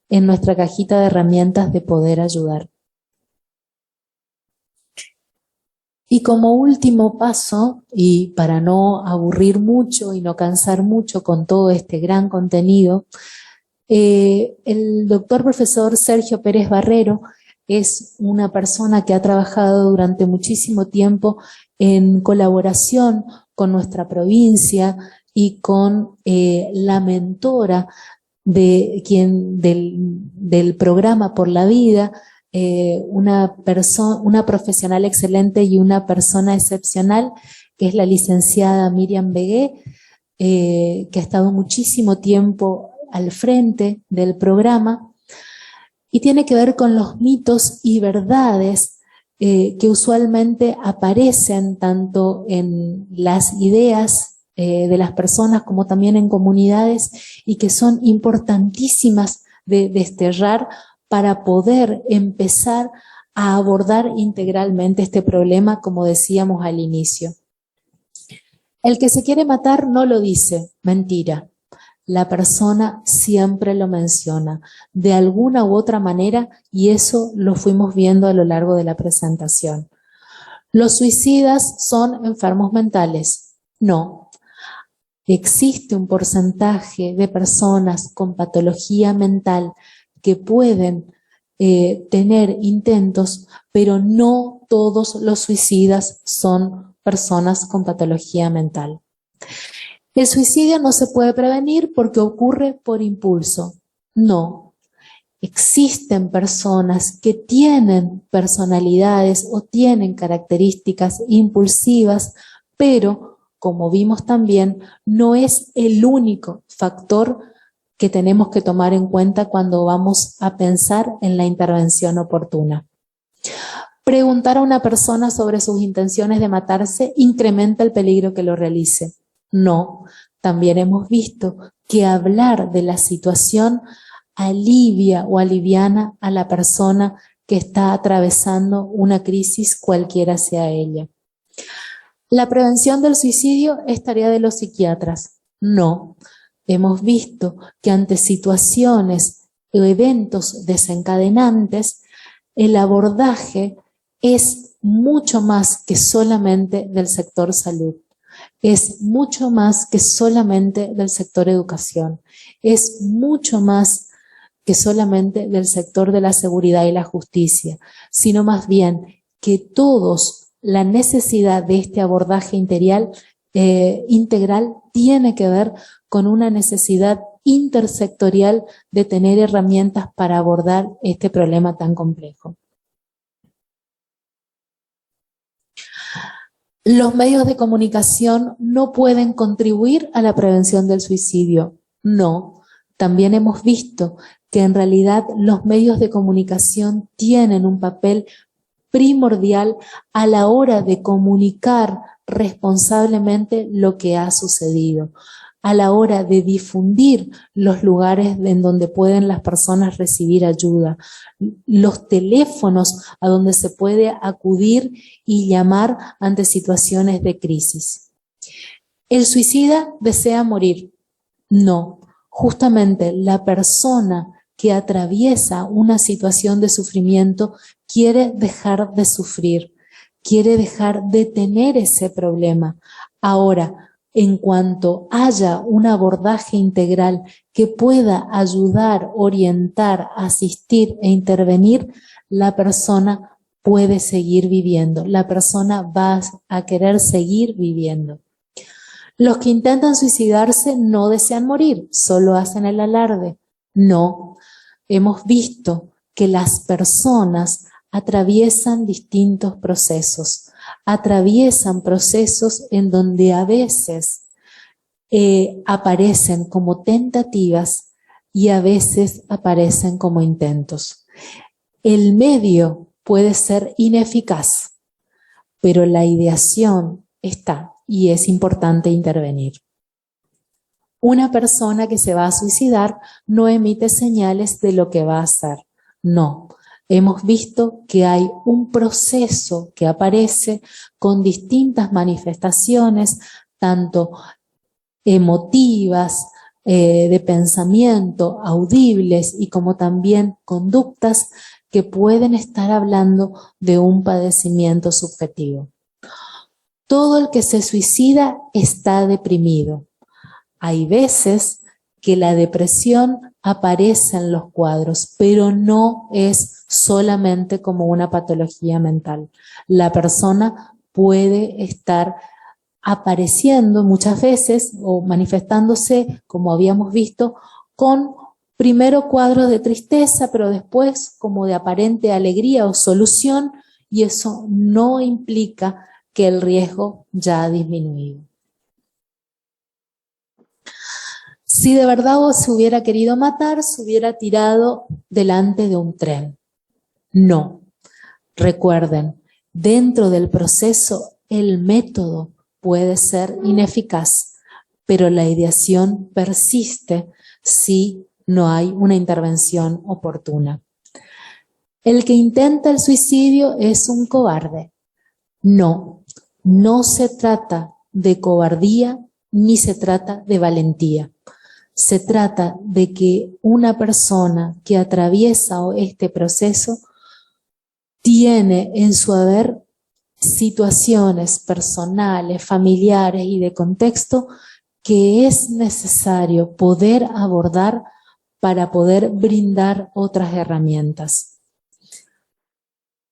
en nuestra cajita de herramientas de poder ayudar. Y como último paso, y para no aburrir mucho y no cansar mucho con todo este gran contenido, el doctor profesor Sergio Pérez Barrero es una persona que ha trabajado durante muchísimo tiempo en colaboración con nuestra provincia y con la mentora del programa Por la Vida, una profesional excelente y una persona excepcional, que es la licenciada Miriam Begué, que ha estado muchísimo tiempo al frente del programa, y tiene que ver con los mitos y verdades que usualmente aparecen tanto en las ideas de las personas como también en comunidades, y que son importantísimas de desterrar para poder empezar a abordar integralmente este problema, como decíamos al inicio. El que se quiere matar no lo dice, mentira. La persona siempre lo menciona, de alguna u otra manera, y eso lo fuimos viendo a lo largo de la presentación. ¿Los suicidas son enfermos mentales? No. Existe un porcentaje de personas con patología mental que pueden tener intentos, pero no todos los suicidas son personas con patología mental. El suicidio no se puede prevenir porque ocurre por impulso. No. Existen personas que tienen personalidades o tienen características impulsivas, pero, como vimos también, no es el único factor que tenemos que tomar en cuenta cuando vamos a pensar en la intervención oportuna. Preguntar a una persona sobre sus intenciones de matarse incrementa el peligro que lo realice. No, también hemos visto que hablar de la situación alivia o aliviana a la persona que está atravesando una crisis cualquiera sea ella. ¿La prevención del suicidio es tarea de los psiquiatras? No. Hemos visto que ante situaciones o eventos desencadenantes, el abordaje es mucho más que solamente del sector salud. Es mucho más que solamente del sector educación. Es mucho más que solamente del sector de la seguridad y la justicia, sino más bien que todos la necesidad de este abordaje integral tiene que ver con una necesidad intersectorial de tener herramientas para abordar este problema tan complejo. Los medios de comunicación no pueden contribuir a la prevención del suicidio. No, también hemos visto que en realidad los medios de comunicación tienen un papel primordial a la hora de comunicar responsablemente lo que ha sucedido, a la hora de difundir los lugares en donde pueden las personas recibir ayuda, los teléfonos a donde se puede acudir y llamar ante situaciones de crisis. ¿El suicida desea morir? No, justamente la persona que atraviesa una situación de sufrimiento quiere dejar de sufrir, quiere dejar de tener ese problema. Ahora, en cuanto haya un abordaje integral que pueda ayudar, orientar, asistir e intervenir, la persona puede seguir viviendo, la persona va a querer seguir viviendo. Los que intentan suicidarse no desean morir, solo hacen el alarde. No, hemos visto que las personas atraviesan distintos procesos, atraviesan procesos en donde a veces aparecen como tentativas y a veces aparecen como intentos. El medio puede ser ineficaz, pero la ideación está y es importante intervenir. Una persona que se va a suicidar no emite señales de lo que va a hacer. No, hemos visto que hay un proceso que aparece con distintas manifestaciones, tanto emotivas, de pensamiento, audibles y como también conductas que pueden estar hablando de un padecimiento subjetivo. Todo el que se suicida está deprimido. Hay veces que la depresión aparece en los cuadros, pero no es solamente como una patología mental. La persona puede estar apareciendo muchas veces o manifestándose, como habíamos visto, con primero cuadros de tristeza, pero después como de aparente alegría o solución, y eso no implica que el riesgo ya ha disminuido. Si de verdad se hubiera querido matar, se hubiera tirado delante de un tren. No. Recuerden, dentro del proceso el método puede ser ineficaz, pero la ideación persiste si no hay una intervención oportuna. El que intenta el suicidio es un cobarde. No, no se trata de cobardía ni se trata de valentía. Se trata de que una persona que atraviesa este proceso tiene en su haber situaciones personales, familiares y de contexto que es necesario poder abordar para poder brindar otras herramientas.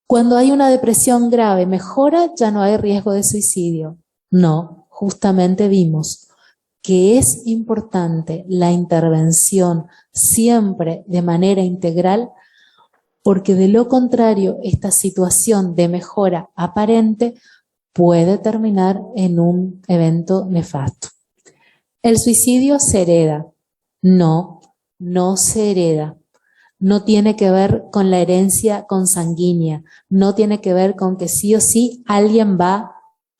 Cuando hay una depresión grave, mejora, ya no hay riesgo de suicidio. No, justamente vimos que es importante la intervención siempre de manera integral, porque de lo contrario, esta situación de mejora aparente puede terminar en un evento nefasto. ¿El suicidio se hereda? No, no se hereda. No tiene que ver con la herencia consanguínea, no tiene que ver con que sí o sí alguien va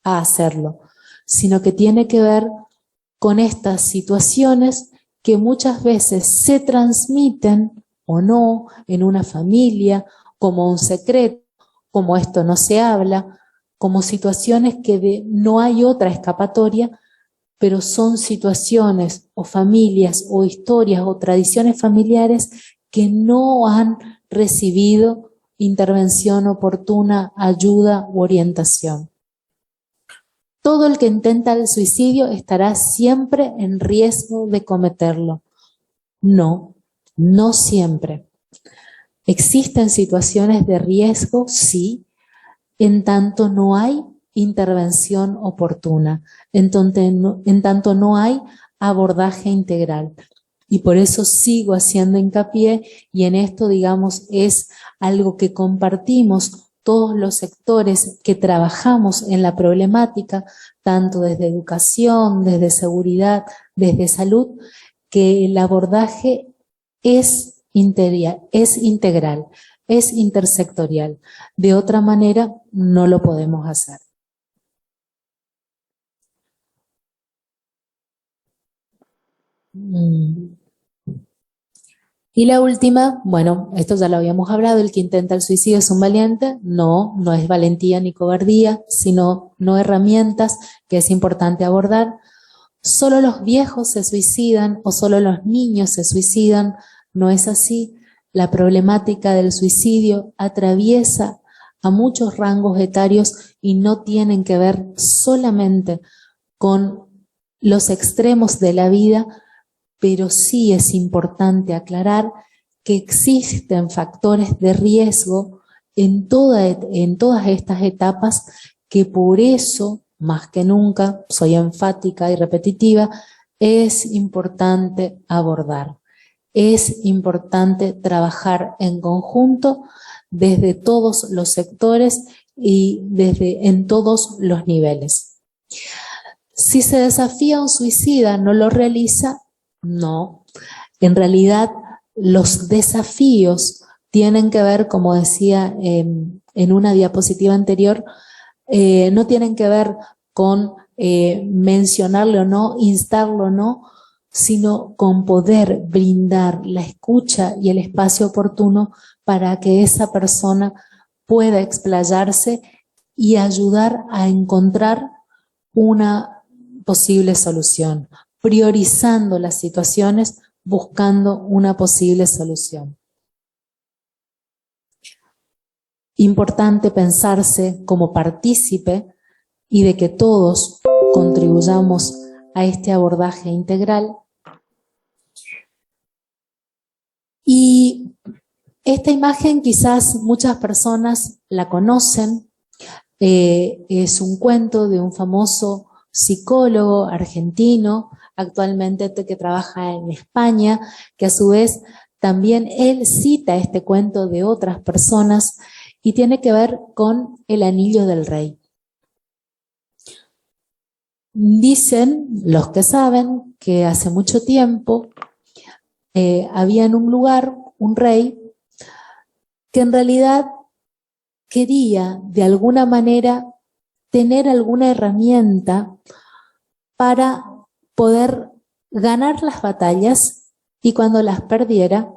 a hacerlo, sino que tiene que ver con estas situaciones que muchas veces se transmiten o no en una familia, como un secreto, como esto no se habla, como situaciones que no hay otra escapatoria, pero son situaciones o familias o historias o tradiciones familiares que no han recibido intervención oportuna, ayuda u orientación. Todo el que intenta el suicidio estará siempre en riesgo de cometerlo. No, no siempre. ¿Existen situaciones de riesgo? Sí, en tanto no hay intervención oportuna, en tanto no hay abordaje integral. Y por eso sigo haciendo hincapié, y en esto, digamos, es algo que compartimos todos los sectores que trabajamos en la problemática, tanto desde educación, desde seguridad, desde salud, que el abordaje es integral, es intersectorial. De otra manera, no lo podemos hacer. Y la última, bueno, esto ya lo habíamos hablado, el que intenta el suicidio es un valiente. No, no es valentía ni cobardía, sino no herramientas que es importante abordar. Solo los viejos se suicidan o solo los niños se suicidan. No es así. La problemática del suicidio atraviesa a muchos rangos etarios y no tienen que ver solamente con los extremos de la vida, pero sí es importante aclarar que existen factores de riesgo en todas estas etapas, que por eso, más que nunca, soy enfática y repetitiva, es importante abordar. Es importante trabajar en conjunto desde todos los sectores y en todos los niveles. Si se desafía a un suicida, no lo realiza. No, en realidad los desafíos tienen que ver, como decía en una diapositiva anterior, no tienen que ver con mencionarlo o no, instarlo o no, sino con poder brindar la escucha y el espacio oportuno para que esa persona pueda explayarse y ayudar a encontrar una posible solución, priorizando las situaciones, buscando una posible solución. Importante pensarse como partícipe y de que todos contribuyamos a este abordaje integral. Y esta imagen quizás muchas personas la conocen, es un cuento de un famoso psicólogo argentino, actualmente que trabaja en España, que a su vez también él cita este cuento de otras personas y tiene que ver con el anillo del rey. Dicen los que saben que hace mucho tiempo había en un lugar un rey que en realidad quería de alguna manera tener alguna herramienta para poder ganar las batallas y cuando las perdiera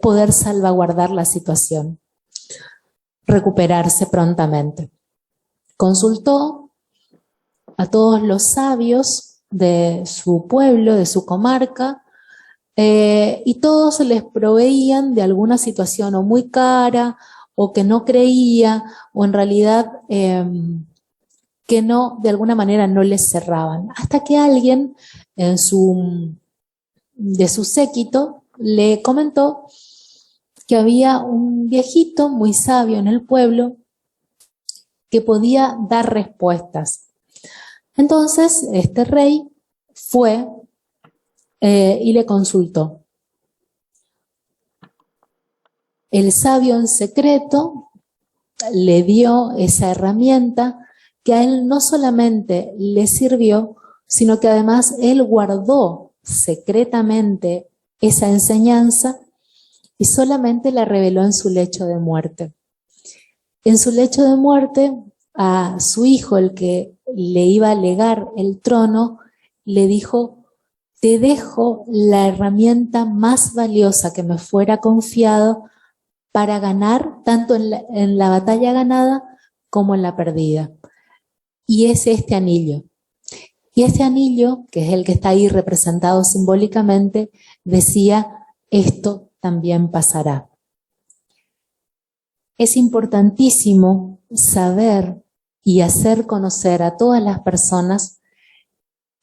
poder salvaguardar la situación, recuperarse prontamente. Consultó a todos los sabios de su pueblo, de su comarca, y todos les proveían de alguna situación o muy cara o que no creía o en realidad que no, de alguna manera no les cerraban, hasta que alguien de su séquito le comentó que había un viejito muy sabio en el pueblo que podía dar respuestas. Entonces este rey fue y le consultó. El sabio en secreto le dio esa herramienta que a él no solamente le sirvió, sino que además él guardó secretamente esa enseñanza y solamente la reveló en su lecho de muerte. En su lecho de muerte, a su hijo, el que le iba a legar el trono, le dijo: te dejo la herramienta más valiosa que me fuera confiado para ganar tanto en la batalla ganada como en la perdida. Y es este anillo. Y este anillo, que es el que está ahí representado simbólicamente, decía: esto también pasará. Es importantísimo saber y hacer conocer a todas las personas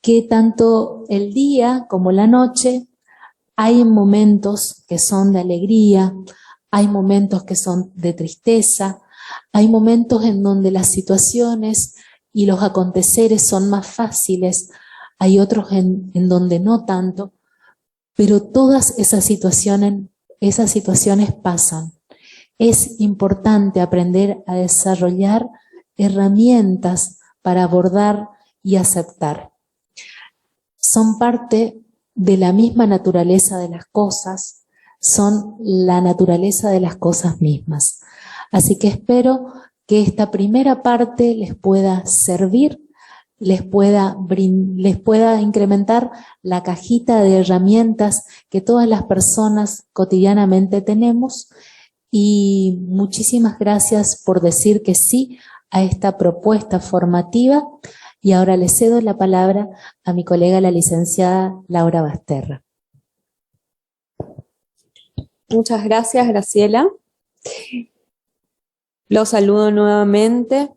que tanto el día como la noche hay momentos que son de alegría, hay momentos que son de tristeza, hay momentos en donde las situaciones y los aconteceres son más fáciles, hay otros en donde no tanto, pero todas esas situaciones pasan. Es importante aprender a desarrollar herramientas para abordar y aceptar. Son parte de la misma naturaleza de las cosas, son la naturaleza de las cosas mismas. Así que espero que esta primera parte les pueda servir, les pueda incrementar la cajita de herramientas que todas las personas cotidianamente tenemos. Y muchísimas gracias por decir que sí a esta propuesta formativa. Y ahora le cedo la palabra a mi colega, la licenciada Laura Basterra. Muchas gracias, Graciela. Los saludo nuevamente.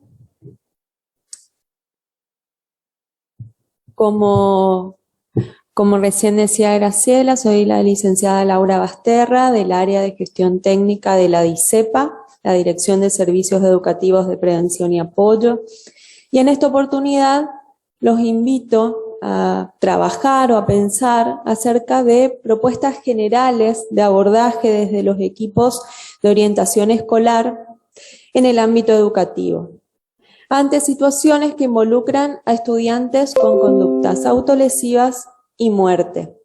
Como recién decía Graciela, soy la licenciada Laura Basterra del área de gestión técnica de la DICEPA, la Dirección de Servicios Educativos de Prevención y Apoyo. Y en esta oportunidad los invito a trabajar o a pensar acerca de propuestas generales de abordaje desde los equipos de orientación escolar en el ámbito educativo, ante situaciones que involucran a estudiantes con conductas autolesivas y muerte.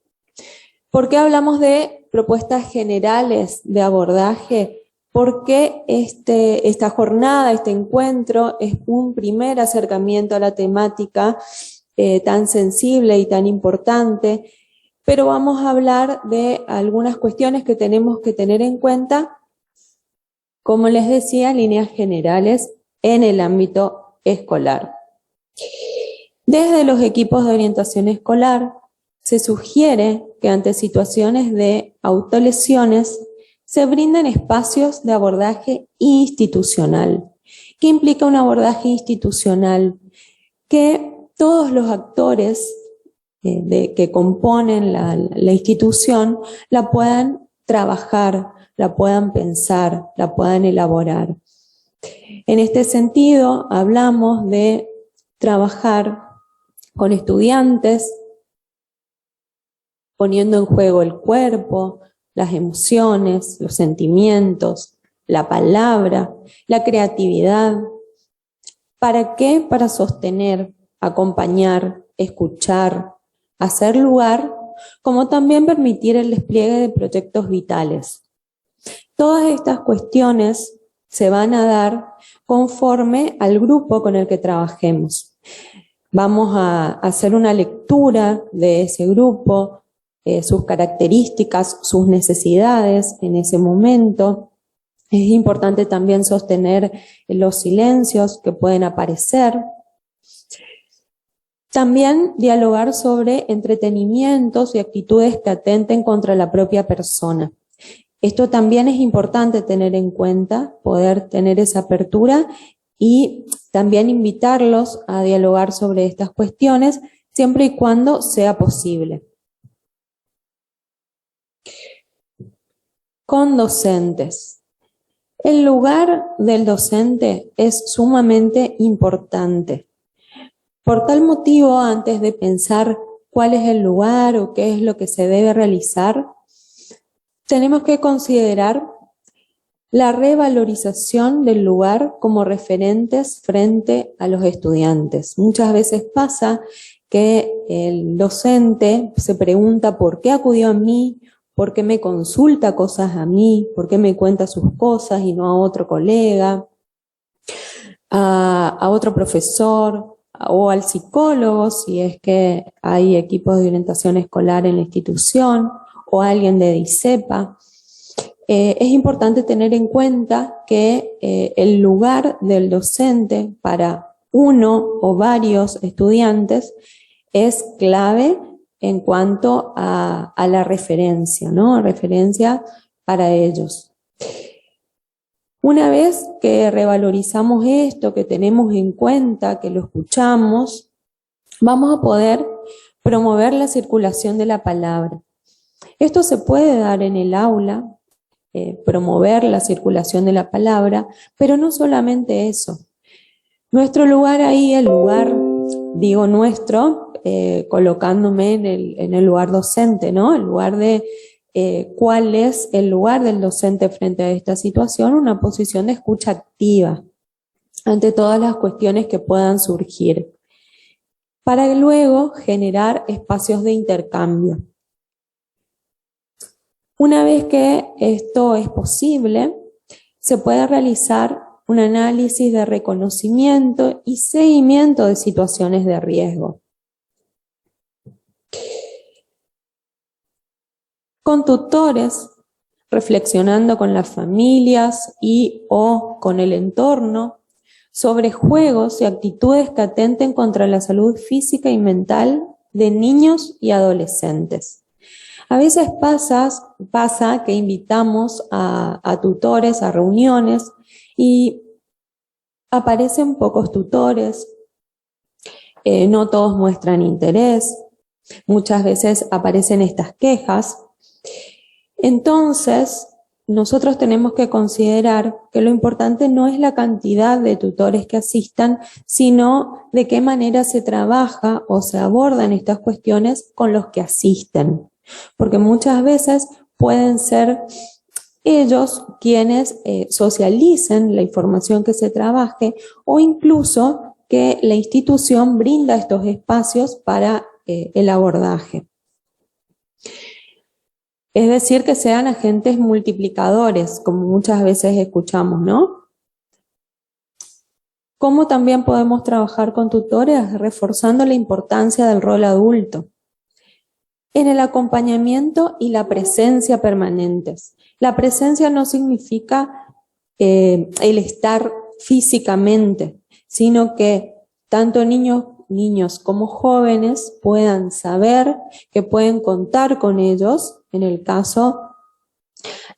¿Por qué hablamos de propuestas generales de abordaje? Porque esta jornada, este encuentro, es un primer acercamiento a la temática tan sensible y tan importante, pero vamos a hablar de algunas cuestiones que tenemos que tener en cuenta, como les decía, líneas generales en el ámbito escolar. Desde los equipos de orientación escolar se sugiere que ante situaciones de autolesiones se brinden espacios de abordaje institucional. ¿Qué implica un abordaje institucional? Que todos los actores que componen la institución la puedan trabajar, la puedan pensar, la puedan elaborar. En este sentido, hablamos de trabajar con estudiantes, poniendo en juego el cuerpo, las emociones, los sentimientos, la palabra, la creatividad. ¿Para qué? Para sostener, acompañar, escuchar, hacer lugar, como también permitir el despliegue de proyectos vitales. Todas estas cuestiones se van a dar conforme al grupo con el que trabajemos. Vamos a hacer una lectura de ese grupo, sus características, sus necesidades en ese momento. Es importante también sostener los silencios que pueden aparecer. También dialogar sobre entretenimientos y actitudes que atenten contra la propia persona. Esto también es importante tener en cuenta, poder tener esa apertura y también invitarlos a dialogar sobre estas cuestiones siempre y cuando sea posible. con docentes. El lugar del docente es sumamente importante. Por tal motivo, antes de pensar cuál es el lugar o qué es lo que se debe realizar, tenemos que considerar la revalorización del lugar como referentes frente a los estudiantes. Muchas veces pasa que el docente se pregunta por qué acudió a mí, por qué me consulta cosas a mí, por qué me cuenta sus cosas y no a otro colega, a otro profesor o al psicólogo, si es que hay equipos de orientación escolar en la institución, o a alguien de DICEPA. Es importante tener en cuenta que el lugar del docente para uno o varios estudiantes es clave en cuanto a la referencia, ¿no? Referencia para ellos. Una vez que revalorizamos esto, que tenemos en cuenta, que lo escuchamos, vamos a poder promover la circulación de la palabra. Esto se puede dar en el aula, promover la circulación de la palabra, pero no solamente eso. Nuestro lugar ahí, el lugar, digo nuestro, colocándome en el lugar docente, ¿no? El lugar de cuál es el lugar del docente frente a esta situación, una posición de escucha activa ante todas las cuestiones que puedan surgir, para luego generar espacios de intercambio. Una vez que esto es posible, se puede realizar un análisis de reconocimiento y seguimiento de situaciones de riesgo. Con tutores, reflexionando con las familias y o con el entorno sobre juegos y actitudes que atenten contra la salud física y mental de niños y adolescentes. A veces pasa que invitamos a tutores a reuniones y aparecen pocos tutores, no todos muestran interés, muchas veces aparecen estas quejas. Entonces, nosotros tenemos que considerar que lo importante no es la cantidad de tutores que asistan, sino de qué manera se trabaja o se abordan estas cuestiones con los que asisten. Porque muchas veces pueden ser ellos quienes socialicen la información que se trabaje, o incluso que la institución brinda estos espacios para el abordaje. Es decir, que sean agentes multiplicadores, como muchas veces escuchamos, ¿no? ¿Cómo también podemos trabajar con tutores? Reforzando la importancia del rol adulto en el acompañamiento y la presencia permanentes. La presencia no significa el estar físicamente, sino que tanto niños como jóvenes puedan saber que pueden contar con ellos en el caso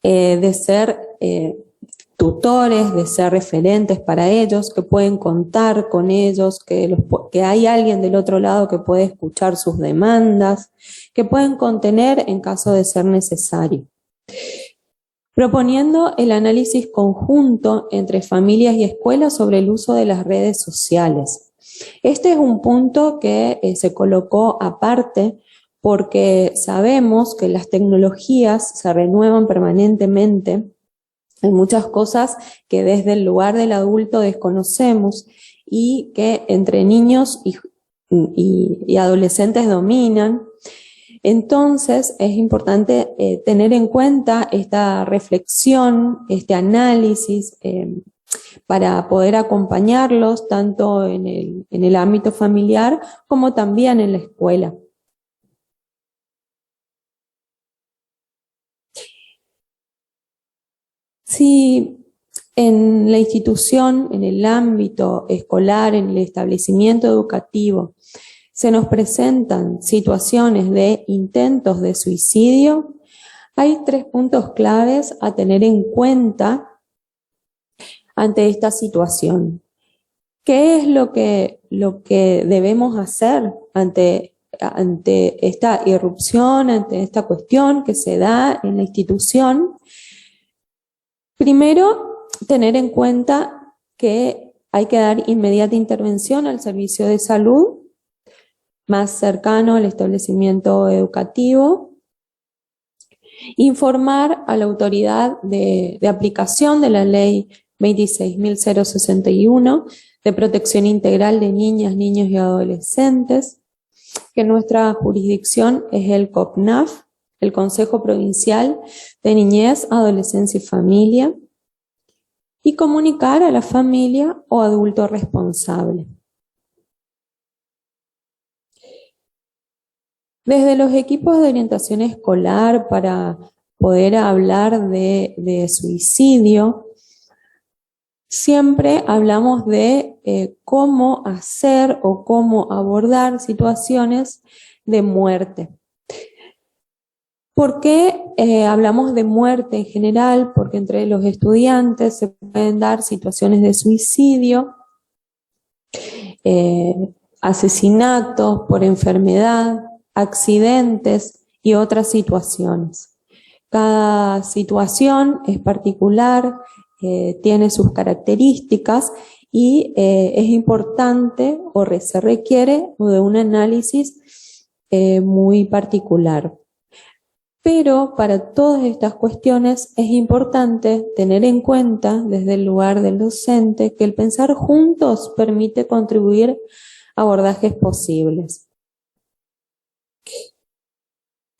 de ser tutores, de ser referentes para ellos, que pueden contar con ellos, que hay alguien del otro lado que puede escuchar sus demandas, que pueden contener en caso de ser necesario. Proponiendo el análisis conjunto entre familias y escuelas sobre el uso de las redes sociales. Este es un punto que se colocó aparte porque sabemos que las tecnologías se renuevan permanentemente. Hay muchas cosas que desde el lugar del adulto desconocemos y que entre niños y adolescentes dominan. Entonces es importante tener en cuenta esta reflexión, este análisis, para poder acompañarlos tanto en el ámbito familiar como también en la escuela. Si en la institución, en el ámbito escolar, en el establecimiento educativo, se nos presentan situaciones de intentos de suicidio, hay 3 puntos claves a tener en cuenta ante esta situación. ¿Qué es lo que debemos hacer ante esta irrupción, ante esta cuestión que se da en la institución? Primero, tener en cuenta que hay que dar inmediata intervención al servicio de salud más cercano al establecimiento educativo. Informar a la autoridad de aplicación de la ley 26.061 de protección integral de niñas, niños y adolescentes, que nuestra jurisdicción es el COPNAF, el Consejo Provincial de Niñez, Adolescencia y Familia, y comunicar a la familia o adulto responsable. Desde los equipos de orientación escolar, para poder hablar de suicidio, siempre hablamos de cómo hacer o cómo abordar situaciones de muerte. ¿Por qué hablamos de muerte en general? Porque entre los estudiantes se pueden dar situaciones de suicidio, asesinatos por enfermedad, accidentes y otras situaciones. Cada situación es particular, tiene sus características y es importante o se requiere de un análisis muy particular. Pero para todas estas cuestiones es importante tener en cuenta desde el lugar del docente que el pensar juntos permite contribuir a abordajes posibles.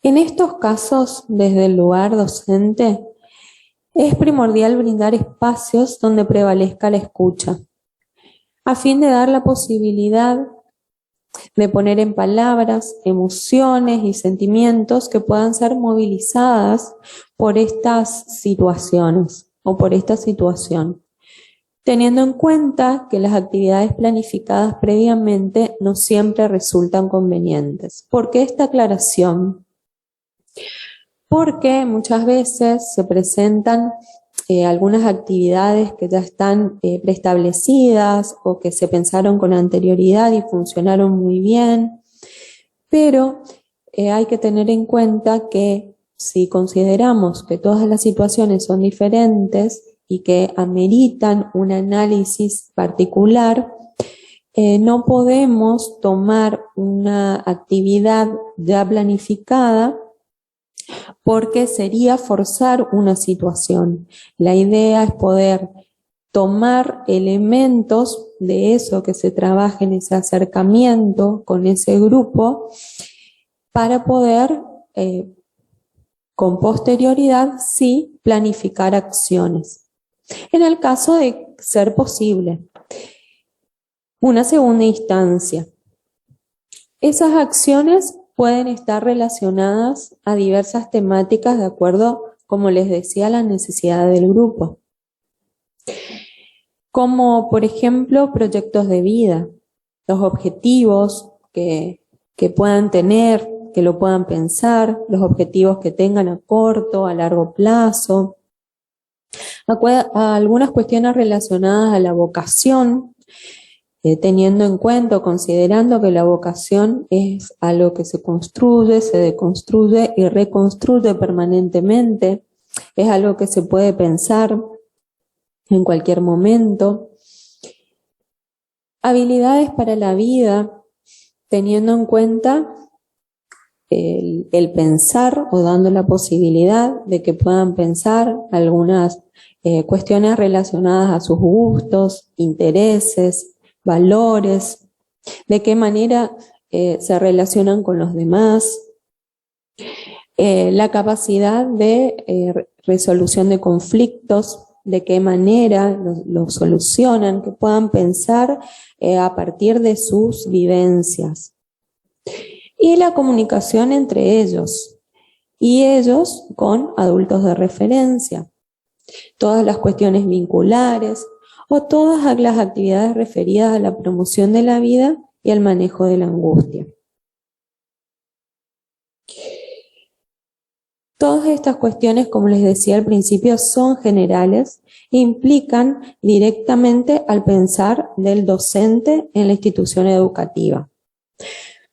En estos casos, desde el lugar docente, es primordial brindar espacios donde prevalezca la escucha, a fin de dar la posibilidad de poner en palabras emociones y sentimientos que puedan ser movilizadas por estas situaciones o por esta situación, teniendo en cuenta que las actividades planificadas previamente no siempre resultan convenientes. ¿Por qué esta aclaración? Porque muchas veces se presentan algunas actividades que ya están preestablecidas o que se pensaron con anterioridad y funcionaron muy bien, pero hay que tener en cuenta que si consideramos que todas las situaciones son diferentes y que ameritan un análisis particular, no podemos tomar una actividad ya planificada porque sería forzar una situación. La idea es poder tomar elementos de eso que se trabaja en ese acercamiento con ese grupo para poder, con posterioridad, sí, planificar acciones. En el caso de ser posible, una segunda instancia. Esas acciones pueden estar relacionadas a diversas temáticas de acuerdo, como les decía, a la necesidad del grupo. Como, por ejemplo, proyectos de vida, los objetivos que puedan tener, que lo puedan pensar, los objetivos que tengan a corto, a largo plazo, a algunas cuestiones relacionadas a la vocación, teniendo en cuenta o considerando que la vocación es algo que se construye, se deconstruye y reconstruye permanentemente, es algo que se puede pensar en cualquier momento. Habilidades para la vida, teniendo en cuenta el pensar o dando la posibilidad de que puedan pensar algunas cuestiones relacionadas a sus gustos, intereses, valores, de qué manera se relacionan con los demás, la capacidad de resolución de conflictos, de qué manera los solucionan, que puedan pensar a partir de sus vivencias. Y la comunicación entre ellos y ellos con adultos de referencia. Todas las cuestiones vinculares, o todas las actividades referidas a la promoción de la vida y al manejo de la angustia. Todas estas cuestiones, como les decía al principio, son generales e implican directamente al pensar del docente en la institución educativa.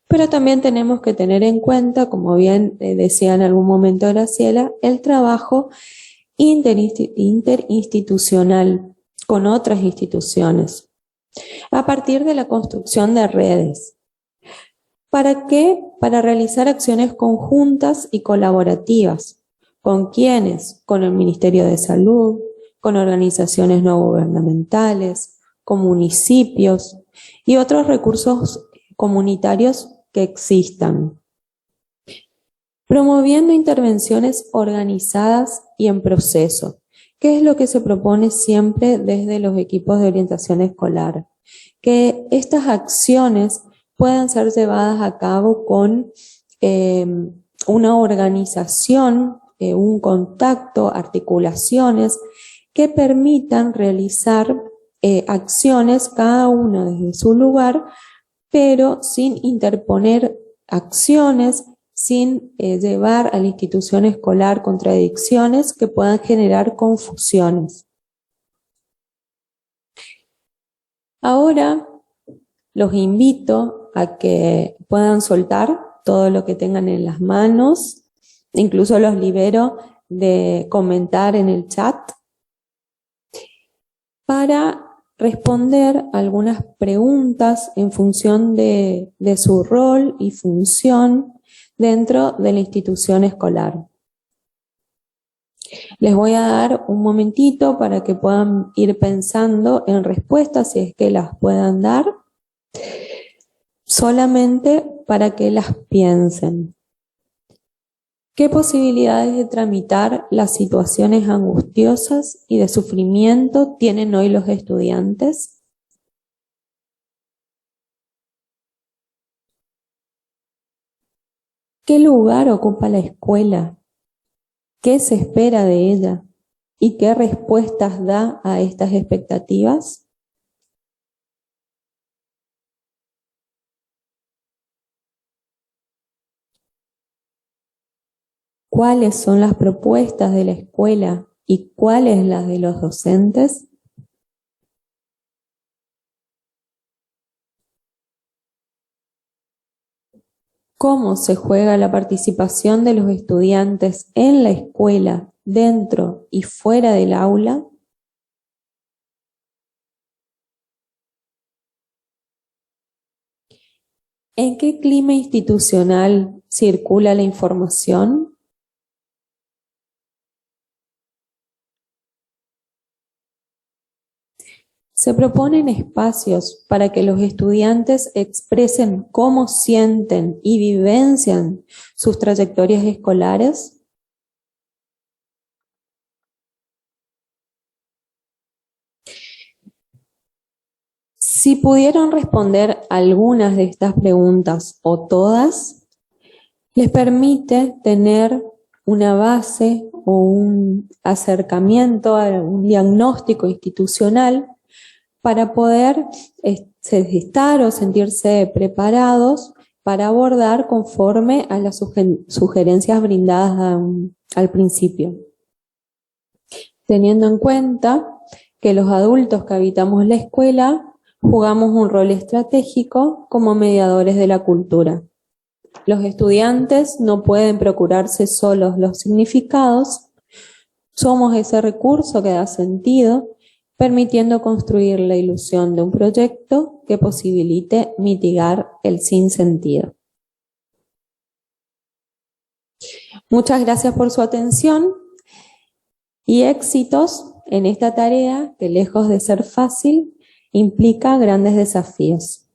Pero también tenemos que tener en cuenta, como bien decía en algún momento Graciela, el trabajo interinstitucional con otras instituciones, a partir de la construcción de redes. ¿Para qué? Para realizar acciones conjuntas y colaborativas. ¿Con quiénes? Con el Ministerio de Salud, con organizaciones no gubernamentales, con municipios y otros recursos comunitarios que existan. Promoviendo intervenciones organizadas y en proceso. ¿Qué es lo que se propone siempre desde los equipos de orientación escolar? Que estas acciones puedan ser llevadas a cabo con una organización, un contacto, articulaciones que permitan realizar acciones, cada una desde su lugar, pero sin interponer acciones, sin llevar a la institución escolar contradicciones que puedan generar confusiones. Ahora los invito a que puedan soltar todo lo que tengan en las manos, incluso los libero de comentar en el chat, para responder algunas preguntas en función de su rol y función dentro de la institución escolar. Les voy a dar un momentito para que puedan ir pensando en respuestas, si es que las puedan dar, solamente para que las piensen. ¿Qué posibilidades de tramitar las situaciones angustiosas y de sufrimiento tienen hoy los estudiantes? ¿Qué lugar ocupa la escuela? ¿Qué se espera de ella? ¿Y qué respuestas da a estas expectativas? ¿Cuáles son las propuestas de la escuela y cuáles las de los docentes? ¿Cómo se juega la participación de los estudiantes en la escuela, dentro y fuera del aula? ¿En qué clima institucional circula la información? Se proponen espacios para que los estudiantes expresen cómo sienten y vivencian sus trayectorias escolares. Si pudieron responder algunas de estas preguntas o todas, les permite tener una base o un acercamiento a un diagnóstico institucional para poder estar o sentirse preparados para abordar conforme a las sugerencias brindadas al principio. Teniendo en cuenta que los adultos que habitamos la escuela jugamos un rol estratégico como mediadores de la cultura. Los estudiantes no pueden procurarse solos los significados, somos ese recurso que da sentido, permitiendo construir la ilusión de un proyecto que posibilite mitigar el sinsentido. Muchas gracias por su atención y éxitos en esta tarea que, lejos de ser fácil, implica grandes desafíos.